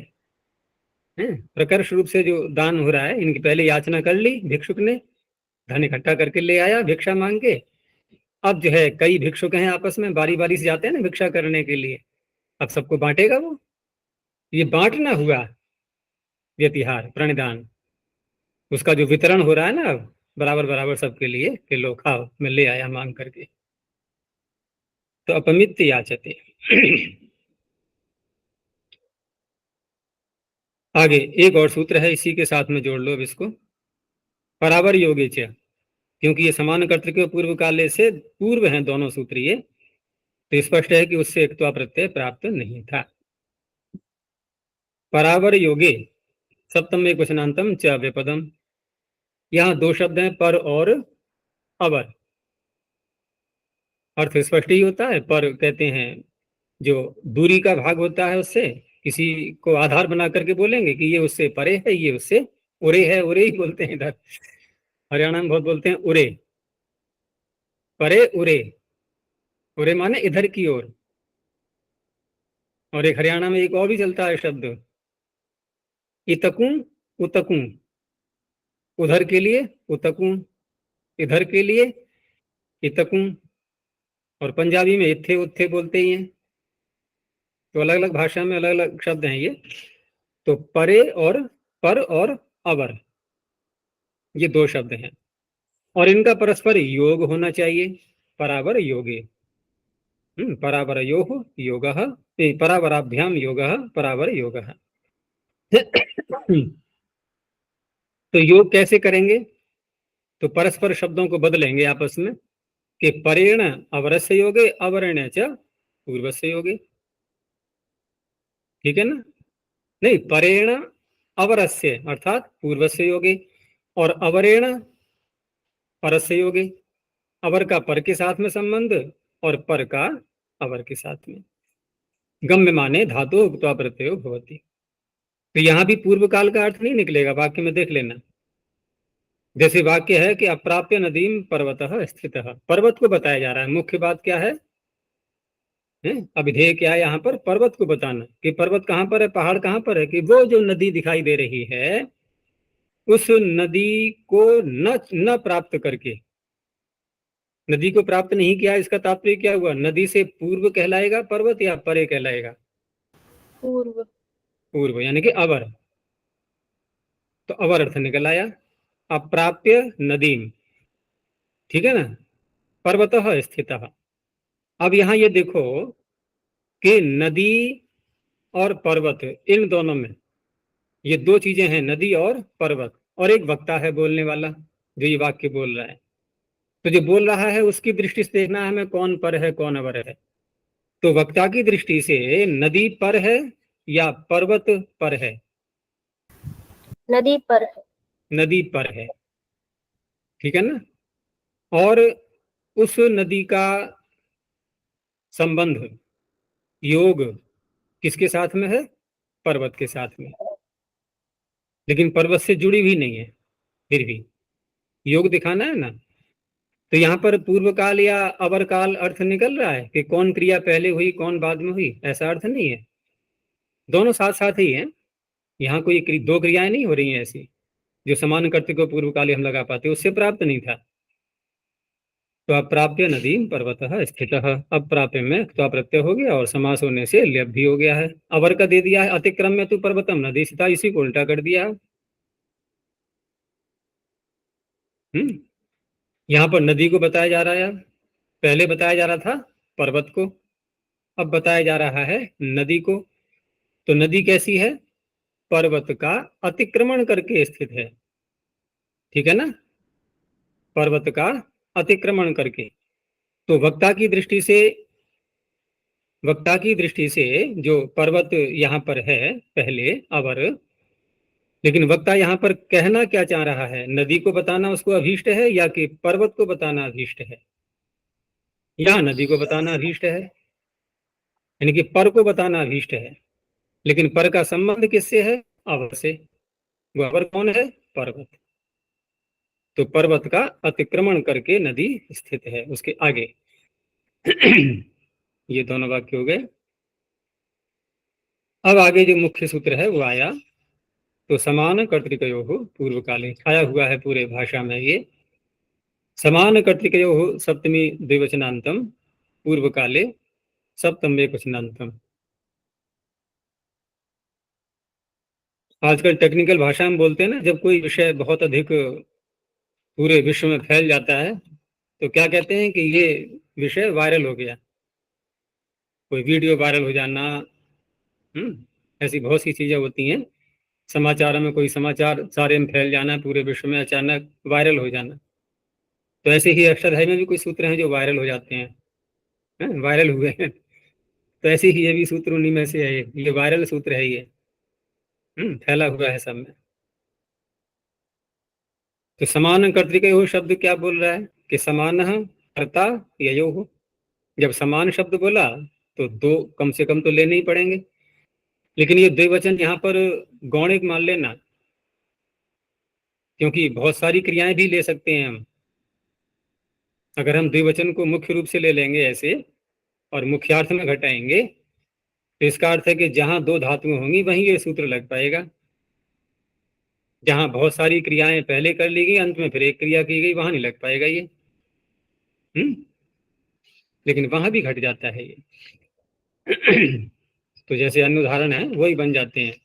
Speaker 1: प्रकर्ष रूप से जो दान हो रहा है, इनकी पहले याचना कर ली भिक्षुक ने, धन इकट्ठा करके ले आया भिक्षा मांग के। अब जो है कई भिक्षुक हैं, आपस में बारी बारी से जाते हैं ना भिक्षा करने के लिए, अब सबको बांटेगा वो। ये बांटना हुआ व्यतिहार, प्रणदान, उसका जो वितरण हो रहा है ना बराबर बराबर सबके लिए कि लो खाओ, मैं ले आया मांग करके। तो अपमित याचते। आगे एक और सूत्र है, इसी के साथ में जोड़ लो अब इसको, परावर योगे च, क्योंकि ये समान कर्तृत्व पूर्व काले से पूर्व हैं दोनों सूत्र ये, तो स्पष्ट है कि उससे एकत्वा प्रत्यय प्राप्त नहीं था। परावर योगे सप्तम एक वचनांतम च विपदम, यहाँ दो शब्द हैं, पर और अवर। अर्थ स्पष्ट ही होता है। पर कहते हैं जो दूरी का भाग होता है, उससे किसी को आधार बना करके बोलेंगे कि ये उससे परे है, ये उससे उरे है, उरे ही बोलते हैं इधर, हरियाणा में बहुत बोलते हैं उरे, परे उरे, उरे माने इधर की ओर। और एक हरियाणा में एक और भी चलता है शब्द, इतकू उतकू, उधर के लिए उतकू, इधर के लिए इतकू। और पंजाबी में इत्थे उत्थे बोलते ही हैं। तो अलग अलग भाषा में अलग अलग शब्द हैं ये। तो परे और पर और अवर, ये दो शब्द हैं, और इनका परस्पर योग होना चाहिए, परावर योगे। परावरयोः योगः, परावराभ्याम योगः परावर योगः। तो योग कैसे करेंगे? तो परस्पर शब्दों को बदलेंगे आपस में कि परेण अवरस्य योगे, अवरेण च पूर्वस्य योगे। ठीक है ना? नहीं, परेण अवरस्य अर्थात पूर्वस्य योगे, और अवरेण परस्य योगे। अवर का पर के साथ में संबंध, और पर का अवर के साथ में। गम्य माने धातु उक्त्वा प्रत्ययो भवति। तो यहां भी पूर्व काल का अर्थ नहीं निकलेगा, वाक्य में देख लेना। जैसे वाक्य है कि अप्राप्य नदीम पर्वतः स्थितः, पर्वत को बताया जा रहा है। मुख्य बात क्या है? अभिधेय क्या है यहाँ पर? पर्वत को बताना कि पर्वत कहाँ पर है, पहाड़ कहाँ पर है, कि वो जो नदी दिखाई दे रही है उस नदी को न प्राप्त करके, नदी को प्राप्त नहीं किया, इसका तात्पर्य क्या हुआ? नदी से पूर्व कहलाएगा पर्वत या परे कहलाएगा?
Speaker 2: पूर्व।
Speaker 1: पूर्व यानी कि अवर। तो अवर अर्थ निकल आया, अप्राप्य नदीम, ठीक है ना, पर्वतः स्थितः। अब यहाँ ये देखो कि नदी और पर्वत, इन दोनों में ये दो चीजें हैं, नदी और पर्वत, और एक वक्ता है बोलने वाला जो ये वाक्य बोल रहा है। तो जो बोल रहा है उसकी दृष्टि से देखना है हमें कौन पर है कौन अवर है। तो वक्ता की दृष्टि से नदी पर है या पर्वत पर है?
Speaker 2: नदी पर है।
Speaker 1: नदी पर है, ठीक है ना। और उस नदी का संबंध, योग किसके साथ में है? पर्वत के साथ में। लेकिन पर्वत से जुड़ी भी नहीं है, फिर भी योग दिखाना है ना। तो यहाँ पर पूर्व काल या अवर काल अर्थ निकल रहा है कि कौन क्रिया पहले हुई कौन बाद में हुई, ऐसा अर्थ नहीं है। दोनों साथ साथ ही हैं। यहाँ कोई दो क्रियाएं नहीं हो रही हैं ऐसी जो समान कर्तृ को पूर्व काले हम लगा पाते, उससे प्राप्त नहीं था। तो अप्राप्य नदी पर्वत स्थित, अब प्राप्य में तो प्रत्यय हो गया और समास होने से लेप भी हो गया है। अवर का दे दिया है, अतिक्रम्य तु पर्वतम नदी स्थिता, इसी को उल्टा कर दिया। यहाँ पर नदी को बताया जा रहा है, पहले बताया जा रहा था पर्वत को, अब बताया जा रहा है नदी को। तो नदी कैसी है? पर्वत का अतिक्रमण करके स्थित है, ठीक है ना, पर्वत का अतिक्रमण करके। तो वक्ता की दृष्टि से जो पर्वत यहाँ पर है पहले अवर, लेकिन वक्ता यहाँ पर कहना क्या चाह रहा है? नदी को बताना उसको अभीष्ट है या कि पर्वत को बताना अभीष्ट है? यहाँ नदी को बताना अभीष्ट है, यानी कि पर को बताना अभीष्ट है। लेकिन पर का संबंध किससे है? अवर से। वो अवर कौन है? पर्वत। तो पर्वत का अतिक्रमण करके नदी स्थित है, उसके आगे। ये दोनों वाक्य हो गए। अब आगे जो मुख्य सूत्र है वो आया। तो समान कर्तृकयो पूर्व काले आया हुआ है पूरे भाषा में ये। समान कर्तृकयो सप्तमी द्विवचनांतम पूर्व काले सप्तम एकवचनांतम। आजकल टेक्निकल भाषा में बोलते हैं ना, जब कोई विषय बहुत अधिक पूरे विश्व में फैल जाता है तो क्या कहते हैं कि ये विषय वायरल हो गया, कोई वीडियो वायरल हो जाना। ऐसी बहुत सी चीजें होती हैं समाचारों में, कोई समाचार सारे में फैल जाना, पूरे विश्व में अचानक वायरल हो जाना। तो ऐसे ही अष्टाध्यायी में भी कुछ सूत्र हैं जो वायरल हो जाते हैं, वायरल हुए हैं। तो ऐसे ही ये भी सूत्र उन्हीं में से है, ये वायरल सूत्र है ये। फैला हुआ है सब में। तो समान कर्तृकयो शब्द क्या बोल रहा है कि समान कर्ता ययो हो। जब समान शब्द बोला तो दो कम से कम तो लेने ही पड़ेंगे। लेकिन ये द्विवचन यहाँ पर गौणिक मान लेना, क्योंकि बहुत सारी क्रियाएं भी ले सकते हैं हम। अगर हम द्विवचन को मुख्य रूप से ले लेंगे ऐसे और मुख्यार्थ में घटाएंगे तो इसका अर्थ है कि जहां दो धातुएं होंगी वहीं ये सूत्र लग पाएगा। जहां बहुत सारी क्रियाएं पहले कर ली गई, अंत में फिर एक क्रिया की गई, वहां नहीं लग पाएगा ये। लेकिन वहां भी घट जाता है ये। तो जैसे अन्य उदाहरण है वही बन जाते हैं।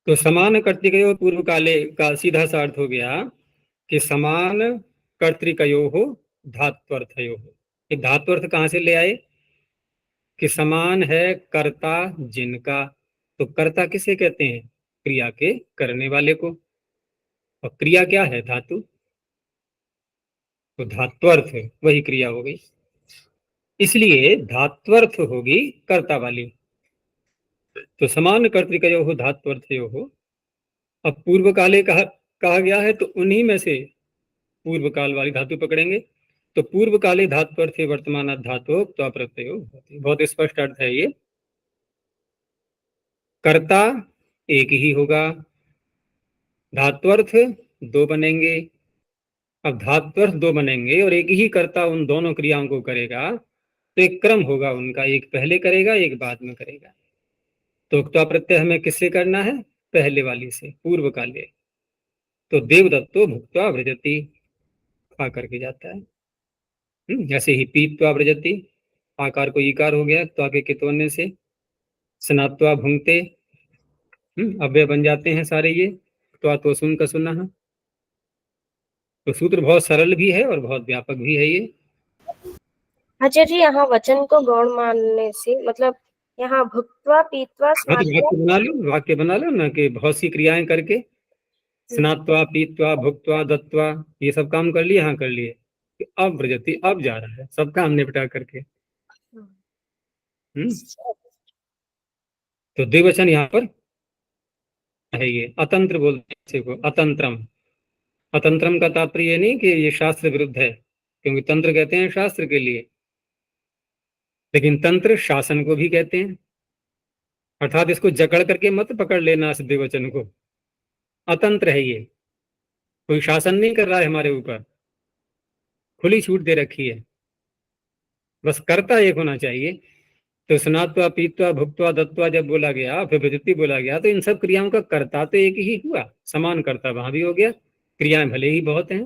Speaker 1: तो समान कर्तृकयो पूर्व काले का सीधा सा अर्थ हो गया कि समान कर्तृकयो हो धात्वर्थयो हो। ये धात्वर्थ कहाँ से ले आए कि समान है कर्ता जिनका। तो कर्ता किसे कहते हैं? क्रिया के करने वाले को। और क्रिया क्या है? धातु। तो धात्वर्थ वही क्रिया हो गई, इसलिए धात्वर्थ होगी कर्ता वाली। तो समान कर्तृकयो हो धात्वर्थयो हो। अब पूर्व काले कहा गया है तो उन्हीं में से पूर्व काल वाली धातु पकड़ेंगे। तो पूर्व काले धात्वर्थे वर्तमान धातु तो प्रत्ययो, बहुत स्पष्ट अर्थ है ये। कर्ता एक ही होगा, धात्वर्थ दो बनेंगे। अब धात्वर्थ दो बनेंगे और एक ही कर्ता उन दोनों क्रियाओं को करेगा तो एक क्रम होगा उनका, एक पहले करेगा एक बाद में करेगा। तो उक्ता प्रत्यय हमें किससे करना है? पहले वाली से, पूर्व काले। तो देवदत्तो भुक्त्वा व्रजति, खा करके जाता है। जैसे ही पीत्वा व्रजति, आकार को ईकार हो गया तो आगे कितवने से, स्नात्वा भुंगते, अव्यय बन जाते हैं सारे ये। तो सुन का सुना है। तो सूत्र बहुत सरल भी है और बहुत व्यापक भी है ये।
Speaker 2: आचार्य जी, यहाँ वचन को गौण मानने से मतलब यहाँ भुक्त्वा पीत्वा
Speaker 1: हाँ तो
Speaker 2: स्नात्वा,
Speaker 1: वाक्य बना लो ना कि बहुत सी क्रियाएं करके स्नात्वा पीत्वा भुक्त्वा दत्वा ये सब काम कर लिए, हाँ कर लिए, कि अब व्रजति अब जा रहा है, सब काम निपटा करके। तो द्विवचन यहाँ पर है ये, अतंत्र बोलते हैं इसे को, अतंत्रम। अतंत्रम का तात्पर्य ये नहीं कि ये शास्त्र विरुद्ध है, क्योंकि तंत्र कहते हैं शास्त्र के लिए, लेकिन तंत्र शासन को भी कहते हैं, अर्थात इसको जकड़ करके मत पकड़ लेना इस द्विवचन को। अतंत्र है ये, कोई शासन नहीं कर रहा है हमारे ऊपर, खुली छूट दे रखी है, बस कर्ता एक होना चाहिए। तो स्नात्वा पीत्वा भुक्त्वा दत्वा जब बोला गया, फिर विदिति बोला गया, तो इन सब क्रियाओं का कर्ता तो एक ही हुआ, समान कर्ता वहां भी हो गया, क्रियाएं भले ही बहुत हैं।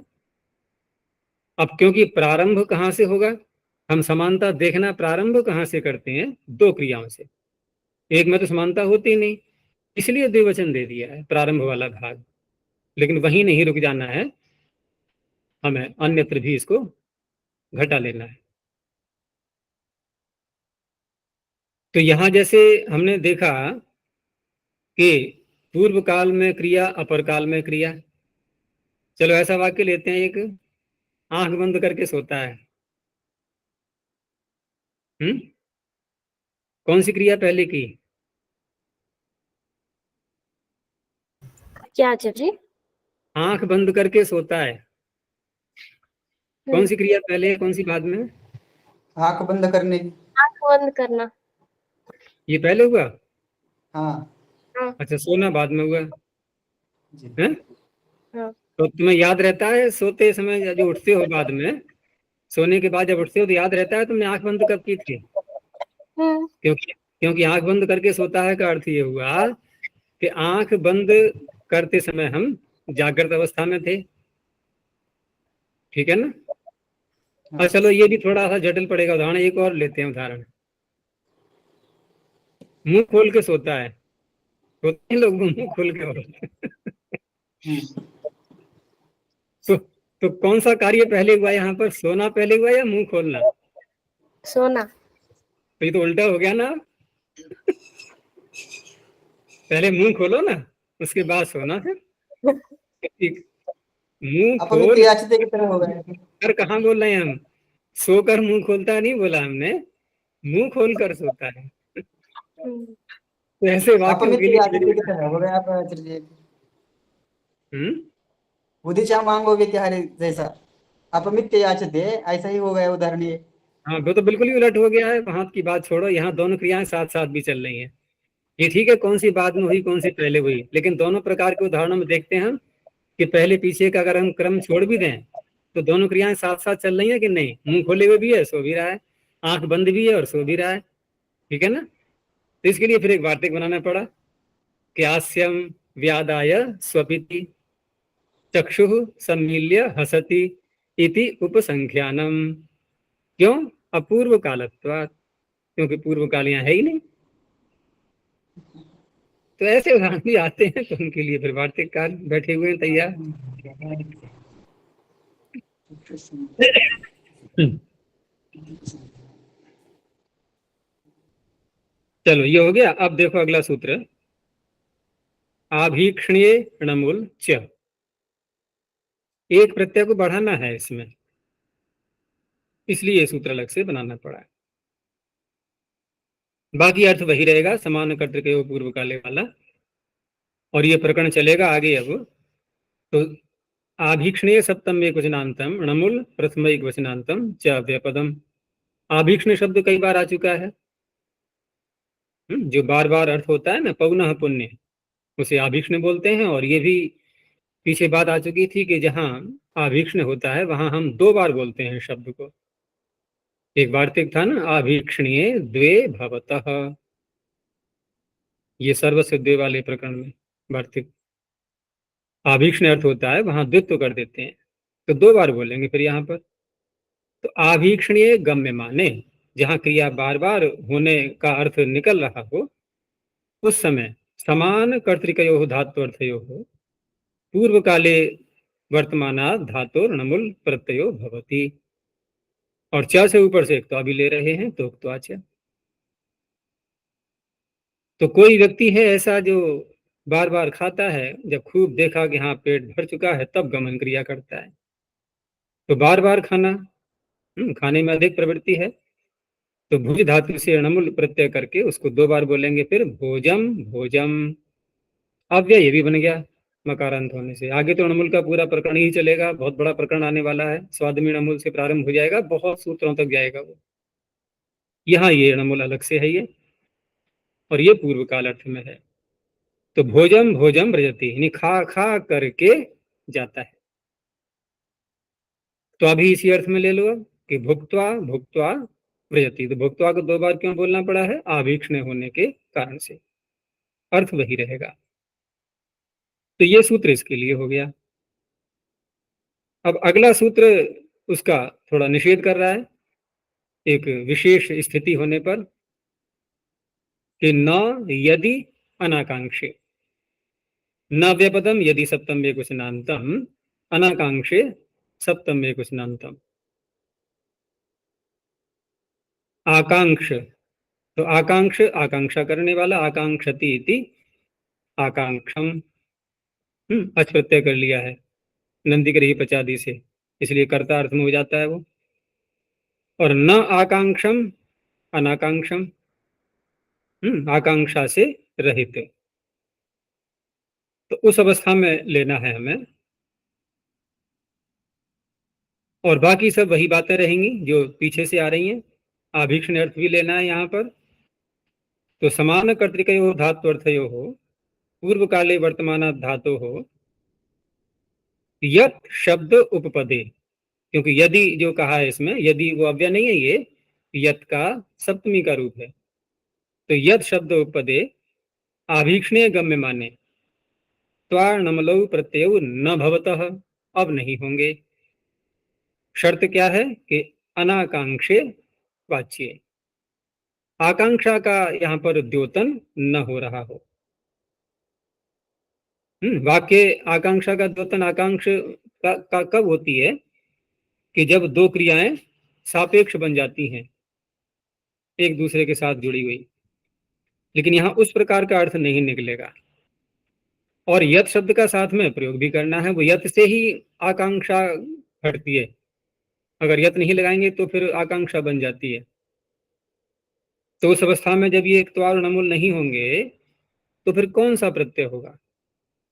Speaker 1: अब क्योंकि प्रारंभ कहाँ से होगा, हम समानता देखना प्रारंभ कहाँ से करते हैं, दो क्रियाओं से, एक में तो समानता होती नहीं, इसलिए द्विवचन दे दिया है प्रारंभ वाला भाग। लेकिन वहीं नहीं रुक जाना है, हमें अन्यत्र भी इसको घटा लेना है। तो यहां जैसे हमने देखा कि पूर्व काल में क्रिया, अपर काल में क्रिया। चलो ऐसा वाक्य लेते हैं, एक आंख बंद करके सोता है, कौन सी क्रिया पहले की?
Speaker 2: क्या आचार्य जी?
Speaker 1: आंख बंद करके सोता है, कौन सी क्रिया पहले है, कौन सी बाद में?
Speaker 3: आंख बंद करने की।
Speaker 2: आंख बंद करना।
Speaker 1: ये पहले हुआ?
Speaker 3: हाँ
Speaker 1: अच्छा, सोना बाद में हुआ
Speaker 3: जी।
Speaker 1: है?
Speaker 2: हाँ।
Speaker 1: तो तुम्हें याद रहता है सोते समय जो उठते हो बाद में, सोने के बाद जब उठते हो तो याद रहता है तुमने आंख बंद कब की थी? क्योंकि क्योंकि आंख बंद करके सोता है का अर्थ ये हुआ कि आंख बंद करते समय हम जागृत अवस्था में थे, ठीक है ना? और चलो ये भी थोड़ा सा जटिल पड़ेगा, उदाहरण एक और लेते हैं उदाहरण। मुंह खोल के सोता है, सोते हैं लोग मुंह खोल के तो कौन सा कार्य पहले हुआ यहाँ पर, सोना पहले हुआ या मुंह खोलना?
Speaker 2: सोना।
Speaker 1: तो ये तो उल्टा हो गया ना, पहले मुंह खोलो ना, उसके बाद सोना। फिर मुंह खोल
Speaker 3: याचते की तरह हो गया।
Speaker 1: कर कहाँ बोल रहे हैं हम, सोकर मुंह खोलता नहीं बोला हमने, मुंह खोल कर सोता है। तो ऐसे वाक्यों के लिए
Speaker 3: याचते की तरह हो गया आप आचार्य जी। उदिचा मांगो व्यतिहारे जैसा अपमित्य याचते, ऐसा ही हो गया उदाहरण ये।
Speaker 1: हाँ वो तो बिल्कुल ही उलट हो गया है, वहां की बात छोड़ो, यहाँ दोनों क्रियाएं साथ साथ भी चल रही हैं। ये ठीक है कौन सी बाद में हुई कौन सी पहले हुई, लेकिन दोनों प्रकार के उदाहरणों में देखते हैं हम कि पहले पीछे का अगर हम क्रम छोड़ भी दें तो दोनों क्रियाएं साथ साथ चल रही है कि नहीं। मुंह खोले हुए भी है, सो भी रहा है, आंख बंद भी है और सो भी रहा है, ठीक है ना? तो इसके लिए फिर एक वार्तिक बनाना पड़ा कि आस्यम व्यादाय स्वपिति चक्षु सम्मील्य हसति इति उपसंख्यानम। क्यों? अपूर्व कालत्वात्, क्योंकि पूर्व काल यहाँ है ही नहीं। तो ऐसे उदाहरण भी आते हैं, तो उनके लिए फिर वार्तिक काल बैठे हुए हैं तैयार। चलो ये हो गया। अब देखो अगला सूत्र, आभीक्षणीय णमुल च, एक प्रत्यय को बढ़ाना है इसमें, इसलिए सूत्र अलग से बनाना पड़ा है। बाकी अर्थ वही रहेगा, समान कर्तृक पूर्व काले वाला, और ये प्रकरण चलेगा आगे। अब तो आभीक्षणीय सप्तम एक वचनांतम णमुल प्रथम एक वचनांतम च व्यपदम। आभीक्षण शब्द कई बार आ चुका है, जो बार बार अर्थ होता है ना, पौनः पुण्य, उसे आभीक्षण बोलते हैं। और ये भी पीछे बात आ चुकी थी कि जहां आभीक्षण होता है वहां हम दो बार बोलते हैं शब्द को। एक वार्तिक था ना, आभीक्षणीय द्वे भवतः, ये सर्वस्व द्वे वाले प्रकरण में वार्तिक आभीक्षण अर्थ होता है, वहां द्वित्व कर देते हैं, तो दो बार बोलेंगे फिर यहाँ पर। तो आभीक्षणीय गम्य माने, जहां क्रिया बार बार होने का अर्थ निकल रहा हो, उस समय समान कर्तृकयो धात्वर्थयो हो पूर्व काले वर्तमानात् धातोर णमुल प्रत्ययो भवति। और च से ऊपर से एक तो अभी ले रहे हैं तो उक्त्वाच। तो कोई व्यक्ति है ऐसा जो बार बार खाता है, जब खूब देखा कि हाँ पेट भर चुका है तब गमन क्रिया करता है। तो बार बार खाना, खाने में अधिक प्रवृत्ति है, तो भुज धातु से अणमुल प्रत्यय करके उसको 2 बार बोलेंगे, फिर भोजम भोजम। अव्यय भी बन गया मकारांत होने से। आगे तो अणमुल का पूरा प्रकरण ही चलेगा, बहुत बड़ा प्रकरण आने वाला है। स्वादमी अणमुल से प्रारंभ हो जाएगा, बहुत सूत्रों तक जाएगा वो। यहाँ ये अणमुल अलग से है ये, और ये पूर्व काल अर्थ में है। तो भोजम भोजम व्रजति, यानी खा खा करके जाता है। तो अभी इसी अर्थ में ले लो अब कि भुक्त्वा भुक्त्वा व्रजति। तो भुक्त्वा को 2 बार क्यों बोलना पड़ा है? आभीक्ष्ण होने के कारण से, अर्थ वही रहेगा। तो ये सूत्र इसके लिए हो गया। अब अगला सूत्र उसका थोड़ा निषेध कर रहा है, एक विशेष स्थिति होने पर, कि न यदि अनाकांक्षे, न व्यपदम यदि सप्तम्ये क्वचनान्तम, अनाकांक्षे सप्तम्ये क्वचनान्तम। आकांक्ष, तो आकांक्ष आकांक्षा करने वाला, आकांक्षति इति आकांक्षम, अच प्रत्यय कर लिया है नंदी ग्रही पचादी से, इसलिए कर्ता अर्थ में हो जाता है वो। और न आकांक्षम अनाकांक्षम, आकांक्षा से रहित। तो उस अवस्था में लेना है हमें, और बाकी सब वही बातें रहेंगी जो पीछे से आ रही हैं। आभीक्षण अर्थ भी लेना है यहाँ पर। तो समान कर्तृकयो धात्वर्थयो हो, पूर्व काले वर्तमान धातो हो, यत शब्द उपपदे। क्योंकि यदि जो कहा है इसमें, यदि वो अव्यय नहीं है, ये यत का सप्तमी का रूप है। तो यत शब्द उपपदे आभीक्षणीय गम्य माने त्वा नमलौ प्रत्यय न भवतः, अब नहीं होंगे। शर्त क्या है? कि अनाकांक्षे वाच्य, आकांक्षा का यहाँ पर द्योतन न हो रहा हो। वाक्य आकांक्षा का द्योतन आकांक्ष का कब होती है? कि जब 2 क्रियाएं सापेक्ष बन जाती हैं, एक दूसरे के साथ जुड़ी हुई। लेकिन यहाँ उस प्रकार का अर्थ नहीं निकलेगा। और यत शब्द का साथ में प्रयोग भी करना है, वो यत से ही आकांक्षा घटती है। अगर यत नहीं लगाएंगे तो फिर आकांक्षा बन जाती है। तो उस अवस्था में जब ये त्वा और णमुल नहीं होंगे तो फिर कौन सा प्रत्यय होगा?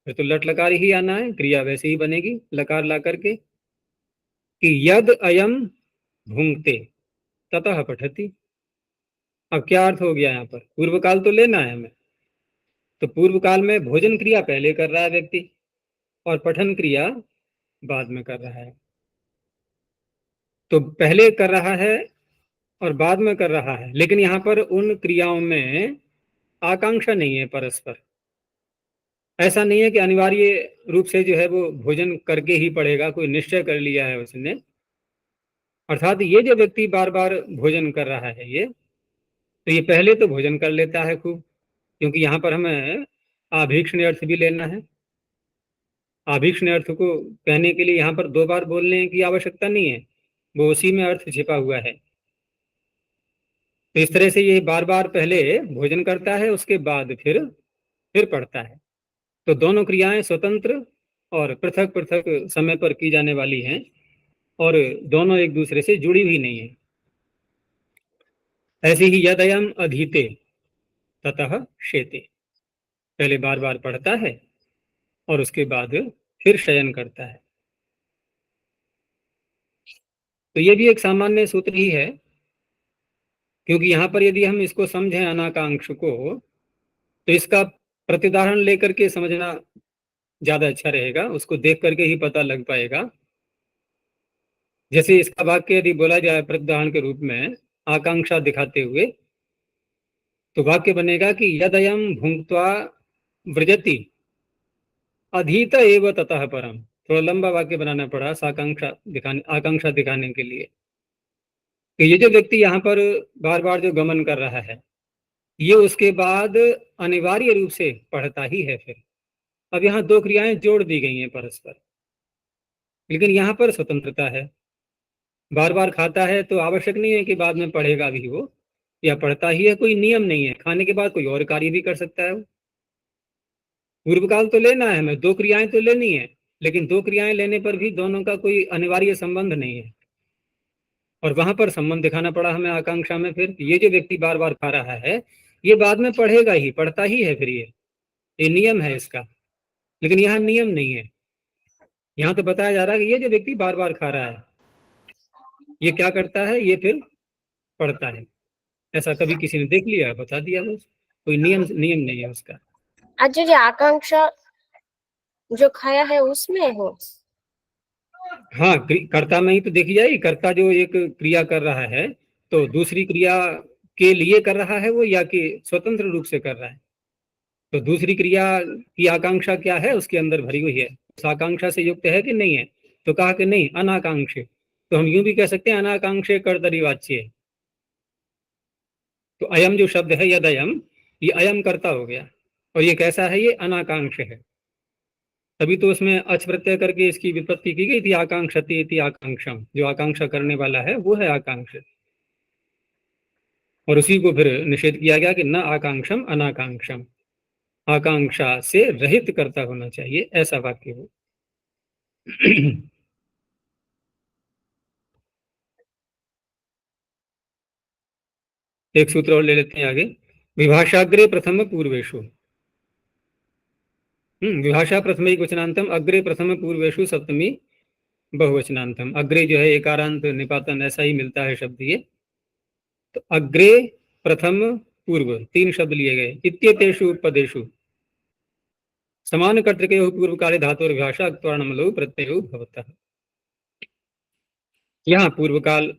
Speaker 1: फिर तो लट लकार ही आना है, क्रिया वैसे ही बनेगी लकार ला करके, कि यद अयम भुंक्ते ततः पठति। अब क्या अर्थ हो गया यहाँ पर? पूर्व काल तो लेना है हमें। तो पूर्व काल में भोजन क्रिया पहले कर रहा है व्यक्ति, और पठन क्रिया बाद में कर रहा है। तो पहले कर रहा है और बाद में कर रहा है, लेकिन यहाँ पर उन क्रियाओं में आकांक्षा नहीं है परस्पर। ऐसा नहीं है कि अनिवार्य रूप से जो है वो भोजन करके ही पड़ेगा, कोई निश्चय कर लिया है उसने। अर्थात ये जो व्यक्ति बार बार भोजन कर रहा है, ये तो ये पहले तो भोजन कर लेता है खूब, क्योंकि यहाँ पर हमें आभीक्षण अर्थ भी लेना है। आभीक्षण अर्थ को कहने के लिए यहाँ पर 2 बार बोलने की आवश्यकता नहीं है, वो उसी में अर्थ छिपा हुआ है। तो इस तरह से ये बार बार पहले भोजन करता है, उसके बाद फिर पढ़ता है। तो दोनों क्रियाएं स्वतंत्र और पृथक पृथक समय पर की जाने वाली हैं, और दोनों एक दूसरे से जुड़ी हुई नहीं है। ऐसे ही यदयम अधीते ततः शेते, पहले बार बार पढ़ता है और उसके बाद फिर शयन करता है। तो ये भी एक सामान्य सूत्र ही है, क्योंकि यहाँ पर यदि हम इसको समझें अनाकांक्ष को, तो इसका प्रतिदाहरण लेकर के समझना ज्यादा अच्छा रहेगा, उसको देख करके ही पता लग पाएगा। जैसे इसका वाक्य यदि बोला जाए प्रतिदाहरण के रूप में आकांक्षा दिखाते हुए, तो वाक्य बनेगा कि यदयम भुंक्त्वा व्रजति अधीत एव ततः परम। थोड़ा लंबा वाक्य बनाना पड़ा आकांक्षा दिखाने के लिए। तो ये जो व्यक्ति यहाँ पर बार बार जो गमन कर रहा है, ये उसके बाद अनिवार्य रूप से पढ़ता ही है फिर। अब यहाँ 2 क्रियाएं जोड़ दी गई हैं परस्पर, लेकिन यहाँ पर स्वतंत्रता है। बार बार खाता है तो आवश्यक नहीं है कि बाद में पढ़ेगा भी वो, या पढ़ता ही है, कोई नियम नहीं है। खाने के बाद कोई और कार्य भी कर सकता है वो। पूर्व काल तो लेना है हमें, 2 क्रियाएं तो लेनी है, लेकिन 2 क्रियाएं लेने पर भी दोनों का कोई अनिवार्य संबंध नहीं है। और वहां पर संबंध दिखाना पड़ा हमें आकांक्षा में। फिर ये जो व्यक्ति बार बार खा रहा है, ये बाद में पढ़ेगा ही, पढ़ता ही है फिर ये नियम है इसका। लेकिन यहाँ नियम नहीं है। यहाँ तो बताया जा रहा है कि ये जो व्यक्ति बार बार खा रहा है, ये क्या करता है, ये फिर पढ़ता है। ऐसा कभी किसी ने देख लिया, बता दिया बस, कोई नियम नहीं है उसका।
Speaker 2: आचार्य आकांक्षा जो खाया है उसमें हो?
Speaker 1: हाँ, कर्ता में ही तो देखी जाएगी। कर्ता जो एक क्रिया कर रहा है, तो दूसरी क्रिया के लिए कर रहा है वो, या कि स्वतंत्र रूप से कर रहा है। तो दूसरी क्रिया की आकांक्षा क्या है, उसके अंदर भरी हुई है, उस आकांक्षा से युक्त है कि नहीं है। तो कहा कि नहीं, अनाकांक्षे। तो हम यूं भी कह सकते हैं अनाकांक्षे कर्तरी वाच्य। तो अयम जो शब्द है, यद अयम, ये अयम कर्ता हो गया। और ये कैसा है, ये अनाकांक्ष है। तभी तो उसमें अच प्रत्यय करके इसकी विपत्ति की गई थी, आकांक्षति इति आकांक्षम। जो आकांक्षा करने वाला है वो है आकांक्ष। और उसी को फिर निषेध किया गया कि न आकांक्षम अनाकांक्षम, आकांक्षा से रहित कर्ता होना चाहिए, ऐसा वाक्य हो। एक सूत्र और ले लेते हैं आगे। विभाषाग्रे प्रथम पूर्वेशु, विभाषा प्रथम एक वचनांतम, अग्रे प्रथम पूर्वेशु सप्तमी बहुवचनांतम। अग्रे जो है एकारांत निपातन, ऐसा ही मिलता है शब्द ये। तो अग्रे, प्रथम, पूर्व, 3 शब्द लिए गए। इत्येतेषु पदेषु समान कर्तृकयोः पूर्व काले धातुर विभाषा अक्त्वार्णमलो प्रत्ययो भवतः। यहाँ पूर्व काल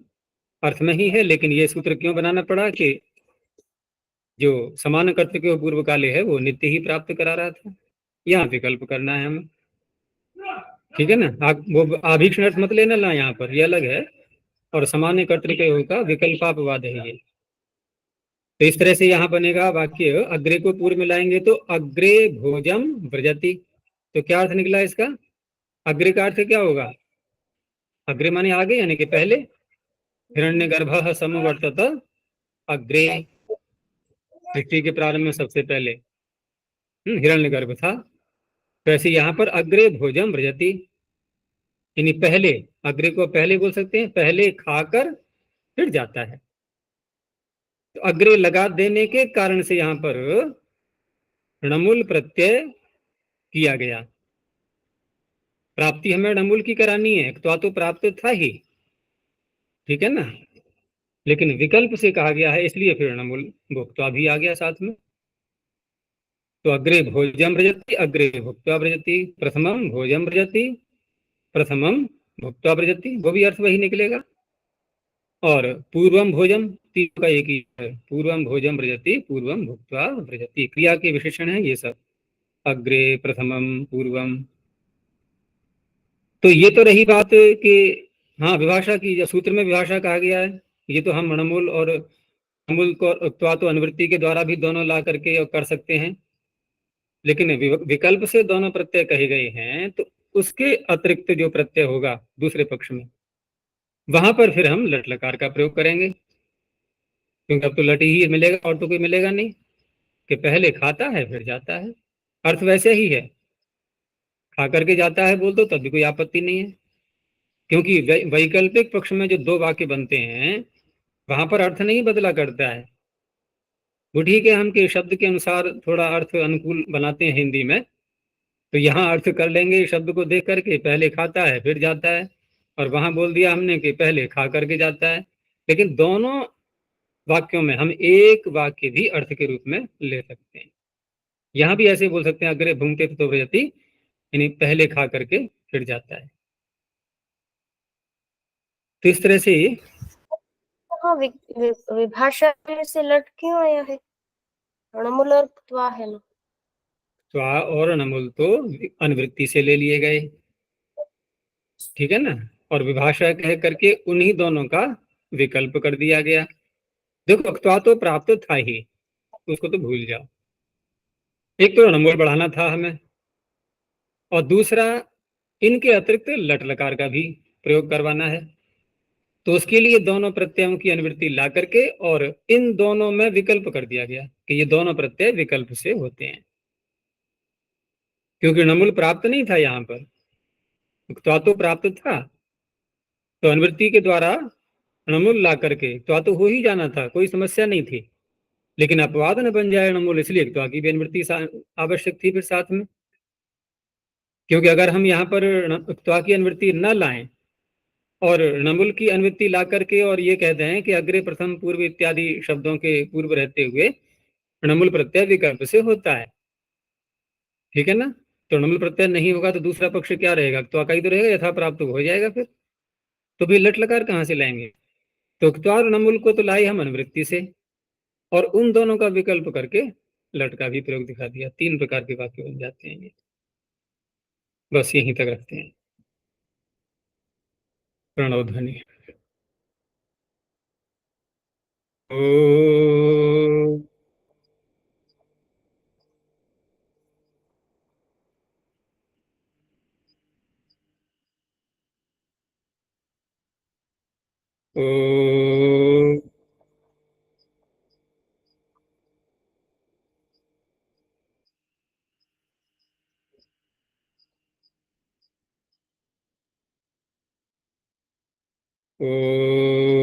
Speaker 1: अर्थ में ही है, लेकिन ये सूत्र क्यों बनाना पड़ा कि जो समान कर्तृकयोः पूर्व काले है वो नित्य ही प्राप्त करा रहा था। यहाँ विकल्प करना है हमें, ठीक है ना। वो आभीक्षण अर्थ मत लेना ना, यहाँ पर ये अलग है। और सामान्य कर्तृकयोः का विकल्पापवाद है ये। तो इस तरह से यहाँ बनेगा वाक्य, अग्रे को पूर्व में लाएंगे तो अग्रे भोजम व्रजति। तो क्या अर्थ निकला इसका, अग्रे का अर्थ क्या होगा, अग्रे माने आगे, यानी कि पहले। हिरण्यगर्भः समवर्तत अग्रे, सृष्टि के प्रारंभ में सबसे पहले हिरण्यगर्भ था। तो ऐसे यहाँ पर अग्रे भोजम व्रजति, यानी पहले। अग्रे को पहले बोल सकते हैं, पहले खाकर फिर जाता है। तो अग्रे लगा देने के कारण से यहाँ पर णमुल प्रत्यय किया गया। प्राप्ति हमें णमुल की करानी है, तो प्राप्त था ही, ठीक है ना। लेकिन विकल्प से कहा गया है, इसलिए फिर णमुल भुक्त्वा भी आ गया साथ में। तो अग्रे भोजम व्रजति, अग्रे भुक्त्वा व्रजति, प्रथमम भोजम व्रजति, प्रथमम भुक्त्वा व्रजति, वो भी अर्थ वही निकलेगा। और पूर्वम भोजम, तीन का एक ही है, पूर्वम भोजम व्रजति, पूर्वम भुक्त्वा व्रजति। क्रिया के विशेषण है ये सब, अग्रे, प्रथमम, पूर्वम। तो ये तो रही बात कि हाँ विभाषा की, जब सूत्र में विभाषा कहा गया है, ये तो हम णमुल और णमुल को तो अनुवृत्ति के द्वारा भी दोनों ला करके कर सकते हैं। लेकिन विकल्प से दोनों प्रत्यय कहे गए हैं, तो उसके अतिरिक्त जो प्रत्यय होगा दूसरे पक्ष में, वहां पर फिर हम लट लकार का प्रयोग करेंगे, क्योंकि अब तो लट ही मिलेगा और तो कोई मिलेगा नहीं, कि पहले खाता है फिर जाता है। अर्थ वैसे ही है, खा करके जाता है बोल दो तब भी कोई आपत्ति नहीं है, क्योंकि वैकल्पिक पक्ष में जो 2 वाक्य बनते हैं वहां पर अर्थ नहीं बदला करता है। वो ठीक है, हम के शब्द के अनुसार थोड़ा अर्थ अनुकूल बनाते हैं हिंदी में, तो यहाँ अर्थ कर लेंगे शब्द को देख करके, पहले खाता है फिर जाता है। और वहां बोल दिया हमने कि पहले खा करके जाता है। लेकिन दोनों वाक्यों में हम एक वाक्य भी अर्थ के रूप में ले सकते हैं। यहाँ भी ऐसे बोल सकते हैं, अग्रे भूंगते तो व्रजति, यानी पहले खा करके फिर जाता है। तो इस तरह से
Speaker 2: हाँ, विभाषा से लट क्यों आया है, णमुल और त्वा है ना।
Speaker 1: त्वा और णमुल तो अनुवृत्ति से ले लिए गए, ठीक है ना। और विभाषा कह करके उन्हीं दोनों का विकल्प कर दिया गया। देखो त्वा तो प्राप्त था ही, उसको तो भूल जाओ। एक तो णमुल बढ़ाना था हमें, और दूसरा इनके अतिरिक्त लट लकार का भी प्रयोग करवाना है। तो उसके लिए दोनों प्रत्ययों की अनुवृत्ति ला करके और इन दोनों में विकल्प कर दिया गया कि ये दोनों प्रत्यय विकल्प से होते हैं, क्योंकि णमुल प्राप्त नहीं था यहां पर, तो प्राप्त था, तो अनुवृत्ति के द्वारा णमुल ला करके तो हो ही जाना था, कोई समस्या नहीं थी। लेकिन अपवाद न बन जाए णमुल, इसलिए तो की भी अनुवृत्ति आवश्यक थी फिर साथ में। क्योंकि अगर हम यहाँ पर त्वा की अनुवृत्ति न लाएं और णमुल की अनुवृत्ति ला करके और ये कहते हैं कि अग्रे प्रथम पूर्व इत्यादि शब्दों के पूर्व रहते हुए णमुल प्रत्यय विकल्प से होता है, ठीक है ना। तो णमुल प्रत्यय नहीं होगा तो दूसरा पक्ष क्या रहेगा, त्वा का ही तो रहेगा, यथा प्राप्त हो जाएगा फिर। तो फिर लट लकार कहाँ से लाएंगे, तो त्वा और णमुल को तो लाए हम अनुवृत्ति से, और उन दोनों का विकल्प करके लट का भी प्रयोग दिखा दिया। 3 प्रकार के वाक्य बन जाते हैं ये। बस यहीं तक रखते हैं। प्रणव ध्वनि। ओ ओ ओ